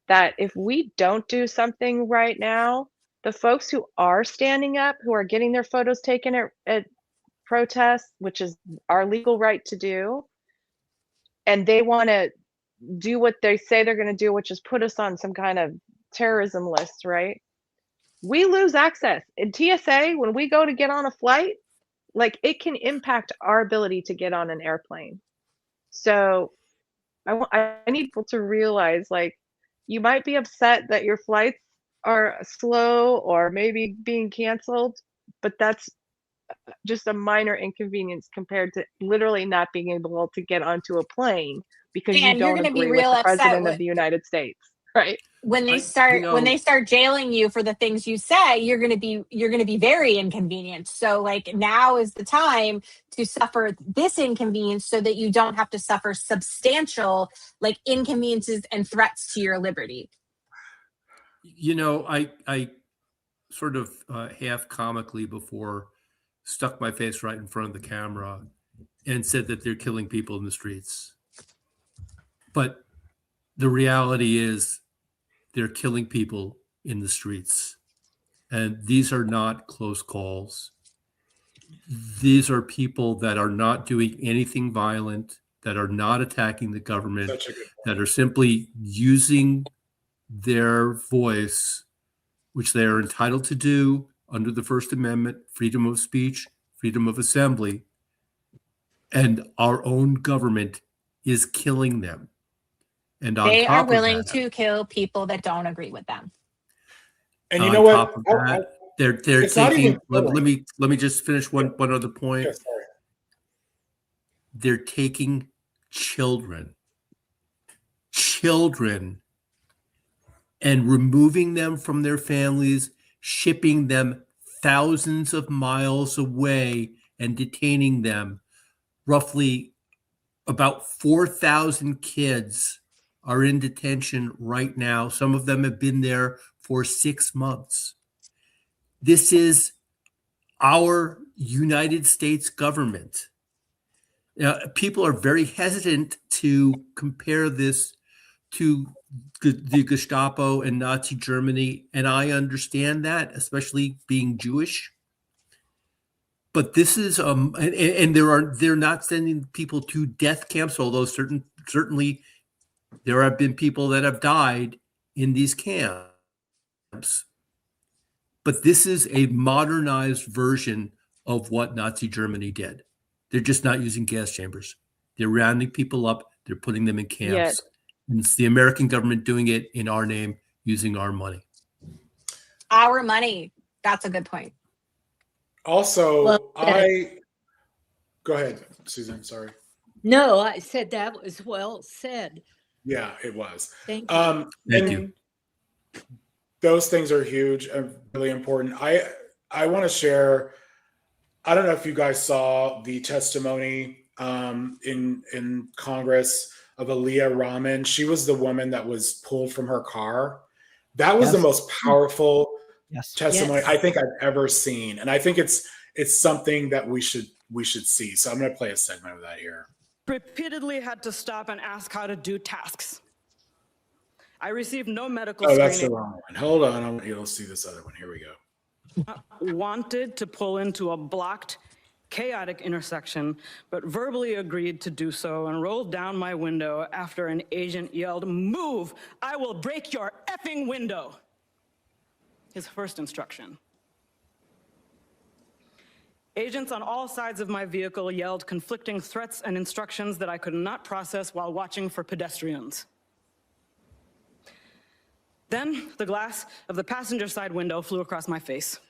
that if we don't do something right now, the folks who are standing up, who are getting their photos taken at protests, which is our legal right to do, and they want to do what they say they're going to do, which is put us on some kind of terrorism list, right? We lose access. In TSA, when we go to get on a flight, like it can impact our ability to get on an airplane. So I need people to realize, like, you might be upset that your flights are slow or maybe being canceled, but that's just a minor inconvenience compared to literally not being able to get onto a plane because you And you're don't going to be agree with real the upset president of the United States, right? when they You start know, jailing you for the things you say. You're going to be very inconvenienced. So like now is the time to suffer this inconvenience so that you don't have to suffer substantial like inconveniences and threats to your liberty. I sort of half comically before stuck my face right in front of the camera and said that they're killing people in the streets. But the reality is they're killing people in the streets. And these are not close calls. These are people that are not doing anything violent, that are not attacking the government, Such a good that are simply using their voice, which they are entitled to do under the First Amendment, freedom of speech, freedom of assembly, and our own government is killing them. And on They are top of willing that, to kill people that don't agree with them. And you on know what? top of that, they're it's not taking. even killing. Let me just finish one other point. Yeah, sorry. They're taking children, and removing them from their families, shipping them thousands of miles away, and detaining them. Roughly about 4,000 kids are in detention right now. Some of them have been there for 6 months. This is our United States government. People are very hesitant to compare this to the Gestapo and Nazi Germany, and I understand that, especially being Jewish. But this is and they're not sending people to death camps, although certainly there have been people that have died in these camps. But this is a modernized version of what Nazi Germany did. They're just not using gas chambers. They're rounding people up. They're putting them in camps. Yet. And it's the American government doing it in our name, using our money. Our money. That's a good point. Also, Well, go ahead, Susan. Sorry. No, I said that was well said. Yeah, it was. Thank you. Thank you. Those things are huge and really important. I want to share. I don't know if you guys saw the testimony in Congress of Aaliyah Rahman. She was the woman that was pulled from her car. That was the most powerful testimony I think I've ever seen, and I think it's something that we should see. So I'm going to play a segment of that here. Repeatedly had to stop and ask how to do tasks. I received no medical Oh, screening. that's the wrong one. Hold on. You'll see this other one. Here we go. Wanted to pull into a blocked, chaotic intersection, but verbally agreed to do so and rolled down my window after an agent yelled, "Move! I will break your effing window." His first instruction. Agents on all sides of my vehicle yelled conflicting threats and instructions that I could not process while watching for pedestrians. Then the glass of the passenger side window flew across my face.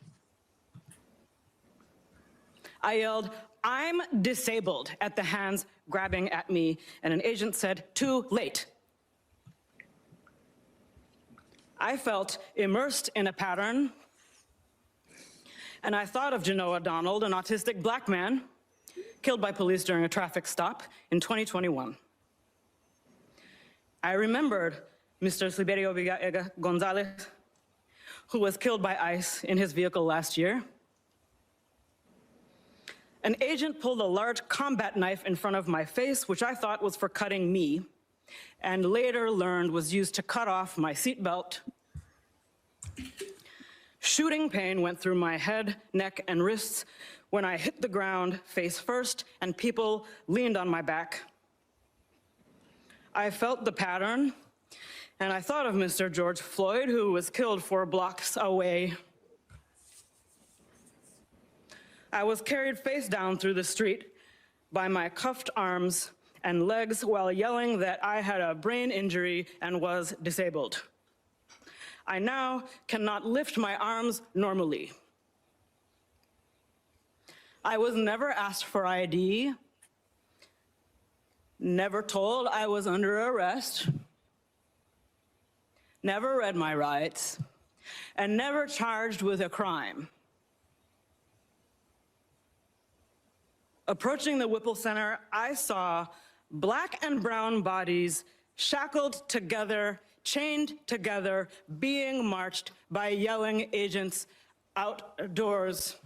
I yelled, "I'm disabled," at the hands grabbing at me, and an agent said, "Too late." I felt immersed in a pattern, and I thought of Genoa Donald, an autistic black man killed by police during a traffic stop in 2021. I remembered Mr. Sliberio Gonzalez, who was killed by ICE in his vehicle last year. An agent pulled a large combat knife in front of my face, which I thought was for cutting me, and later learned was used to cut off my seatbelt. Shooting pain went through my head, neck, and wrists when I hit the ground face first and people leaned on my back. I felt the pattern, and I thought of Mr. George Floyd, who was killed 4 blocks away. I was carried face down through the street by my cuffed arms and legs while yelling that I had a brain injury and was disabled. I now cannot lift my arms normally. I was never asked for ID, never told I was under arrest, never read my rights, and never charged with a crime. Approaching the Whipple Center, I saw Black and brown bodies shackled together, chained together, being marched by yelling agents outdoors.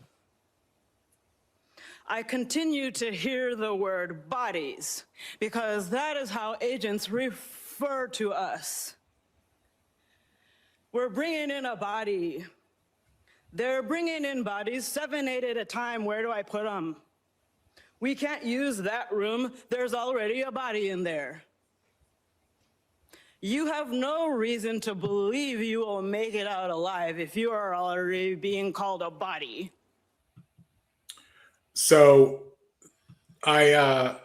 I continue to hear the word bodies because that is how agents refer to us. We're bringing in a body. They're bringing in bodies, 7, 8 at a time. Where do I put them? We can't use that room. There's already a body in there. You have no reason to believe you will make it out alive if you are already being called a body. So I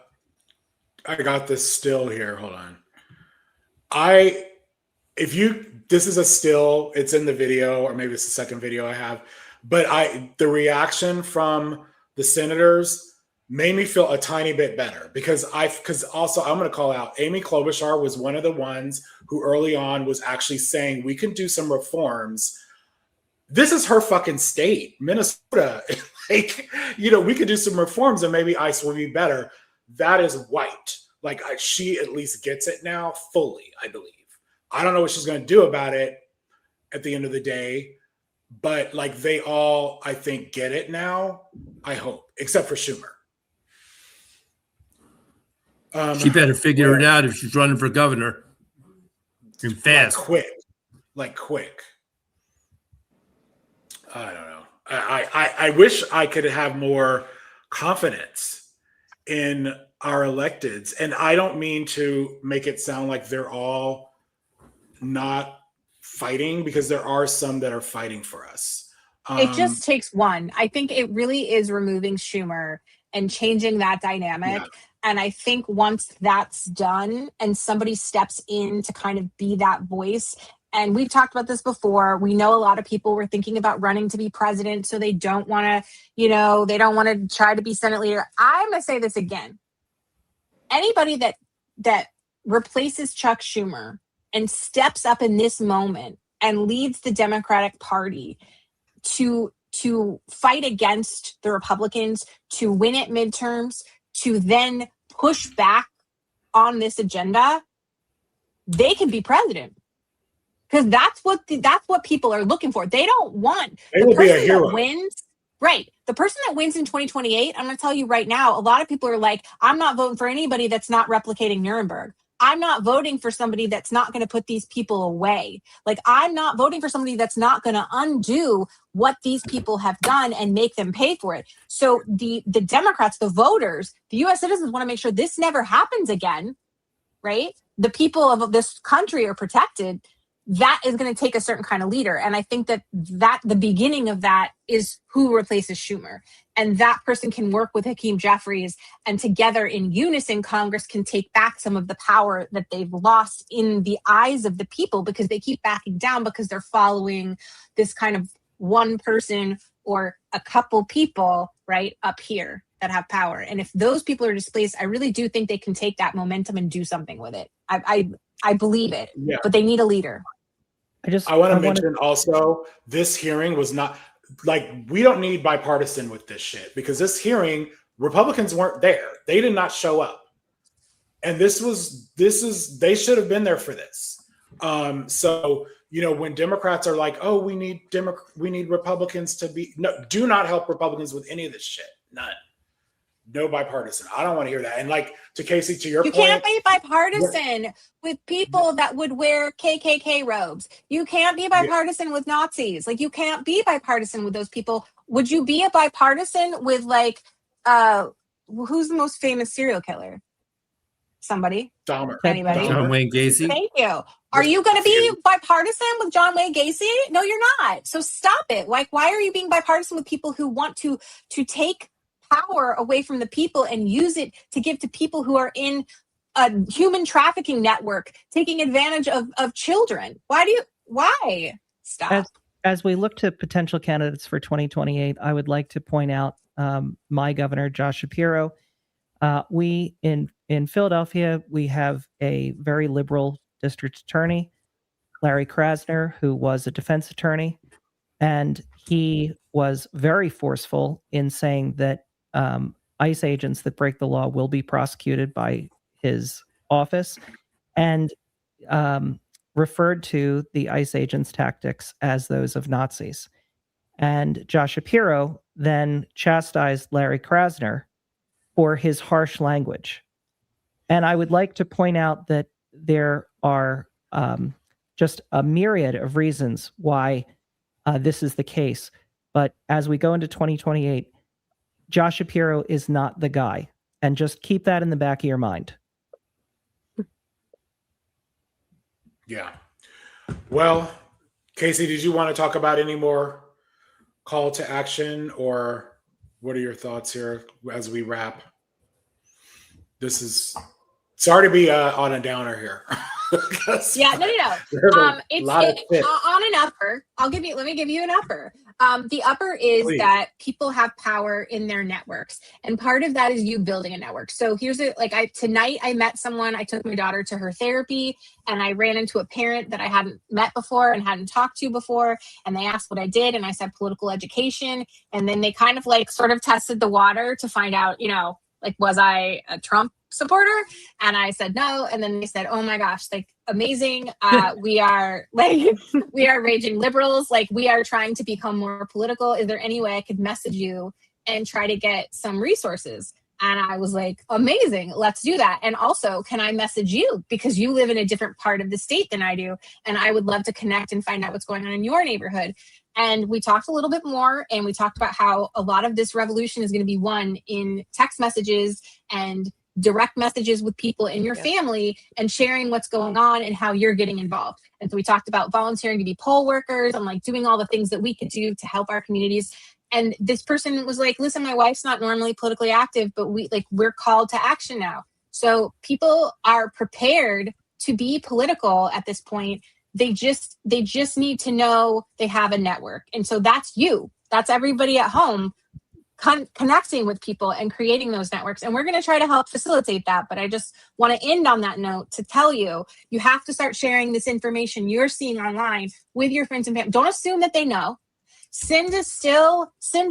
got this still here. Hold on. This is a still, it's in the video, or maybe it's the second video I have, but the reaction from the senators made me feel a tiny bit better because also I'm going to call out Amy Klobuchar was one of the ones who early on was actually saying we can do some reforms. This is her fucking state, Minnesota. Like, we could do some reforms and maybe ICE will be better. That is white. Like, she at least gets it now fully, I believe. I don't know what she's going to do about it at the end of the day, but like they all, I think, get it now. I hope, except for Schumer. She better figure it out if she's running for governor. And fast. Like quick. I don't know. I wish I could have more confidence in our electeds. And I don't mean to make it sound like they're all not fighting, because there are some that are fighting for us. It just takes one. I think it really is removing Schumer and changing that dynamic. Yeah. And I think once that's done and somebody steps in to kind of be that voice, and we've talked about this before, we know a lot of people were thinking about running to be president, so they don't want to, they don't want to try to be Senate leader. I'm going to say this again. Anybody that replaces Chuck Schumer and steps up in this moment and leads the Democratic Party to fight against the Republicans, to win at midterms, to then push back on this agenda, they can be president. Because that's what people are looking for. They don't want the person that wins. Right. The person that wins in 2028, I'm going to tell you right now, a lot of people are like, I'm not voting for anybody that's not replicating Nuremberg. I'm not voting for somebody that's not going to put these people away. Like, I'm not voting for somebody that's not going to undo what these people have done and make them pay for it. So the Democrats, the voters, the U.S. citizens want to make sure this never happens again, right? The people of this country are protected. That is going to take a certain kind of leader. And I think that the beginning of that is who replaces Schumer. And that person can work with Hakeem Jeffries, and together in unison, Congress can take back some of the power that they've lost in the eyes of the people, because they keep backing down because they're following this kind of one person or a couple people right up here that have power. And if those people are displaced, I really do think they can take that momentum and do something with it. I believe it, but they need a leader. I want to mention also, this hearing was not like, we don't need bipartisan with this shit, because this hearing, Republicans weren't there. They did not show up. And they should have been there for this. So, when Democrats are like, oh, we need Republicans to be, no, do not help Republicans with any of this shit. None. No bipartisan. I don't want to hear that. And like, to Casey, to your point, you can't be bipartisan with people that would wear KKK robes. You can't be bipartisan with Nazis. Like, you can't be bipartisan with those people. Would you be a bipartisan with like, who's the most famous serial killer? Somebody? Dahmer. Anybody? John Wayne Gacy. Thank you. Are you going to be bipartisan with John Wayne Gacy? No, you're not. So stop it. Like, why are you being bipartisan with people who want to take power away from the people and use it to give to people who are in human trafficking network taking advantage of children. Why? Stop. As we look to potential candidates for 2028, I would like to point out my governor, Josh Shapiro. We in Philadelphia, we have a very liberal district attorney, Larry Krasner, who was a defense attorney, and he was very forceful in saying that ICE agents that break the law will be prosecuted by his office, and referred to the ICE agents' tactics as those of Nazis. And Josh Shapiro then chastised Larry Krasner for his harsh language. And I would like to point out that there are just a myriad of reasons why this is the case. But as we go into 2028, Josh Shapiro is not the guy. And just keep that in the back of your mind. Yeah. Well, Casey, did you want to talk about any more call to action, or what are your thoughts here as we wrap? This is sorry to be on a downer here. Yeah, no. It's on an upper. Let me give you an upper. The upper is Please. that people have power in their networks, and part of that is you building a network. So here's tonight I met someone. I took my daughter to her therapy, and I ran into a parent that I hadn't met before and hadn't talked to before, and they asked what I did, and I said political education, and then they kind of sort of tested the water to find out, was I a Trump supporter? And I said no. And then they said, oh my gosh, amazing. We are raging liberals. We are trying to become more political. Is there any way I could message you and try to get some resources? And I was like, amazing, let's do that. And also, can I message you? Because you live in a different part of the state than I do. And I would love to connect and find out what's going on in your neighborhood. And we talked a little bit more, and we talked about how a lot of this revolution is going to be won in text messages and direct messages with people in your family and sharing what's going on and how you're getting involved. And so we talked about volunteering to be poll workers and doing all the things that we could do to help our communities. And this person was like, listen, my wife's not normally politically active, but we're called to action now. So people are prepared to be political at this point. They just need to know they have a network. And so that's you. That's everybody at home connecting with people and creating those networks. And we're going to try to help facilitate that. But I just want to end on that note to tell you, you have to start sharing this information you're seeing online with your friends and family. Don't assume that they know. Send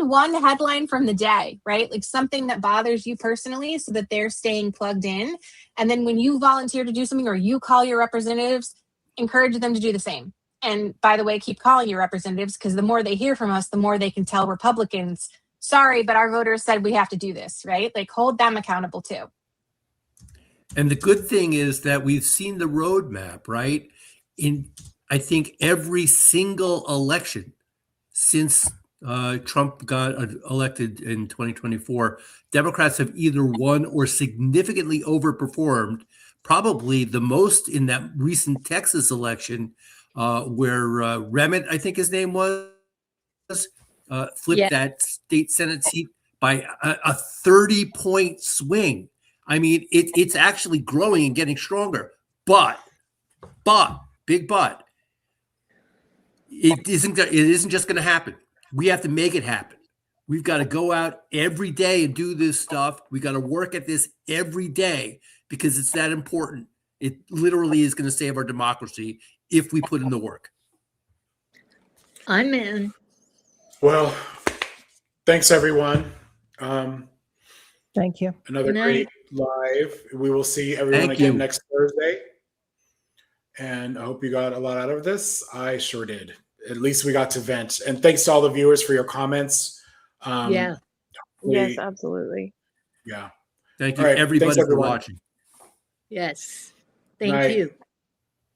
one headline from the day, right? Something that bothers you personally so that they're staying plugged in. And then when you volunteer to do something or you call your representatives, encourage them to do the same. And by the way, keep calling your representatives, because the more they hear from us, the more they can tell Republicans, sorry, but our voters said we have to do this, right? Hold them accountable too. And the good thing is that we've seen the roadmap, right? In, I think, every single election since Trump got elected in 2024, Democrats have either won or significantly overperformed, probably the most in that recent Texas election where Remit, I think his name was, flipped that state Senate seat by a 30-point swing. I mean, it's actually growing and getting stronger. But, big but, it isn't just going to happen. We have to make it happen. We've got to go out every day and do this stuff. We got to work at this every day because it's that important. It literally is going to save our democracy if we put in the work. I'm in. Well, thanks everyone. Thank you. Another great live. We will see everyone again next Thursday. And I hope you got a lot out of this. I sure did. At least we got to vent. And thanks to all the viewers for your comments. Yes, absolutely. Yeah. Thank you, everybody, for watching. Yes. Thank you.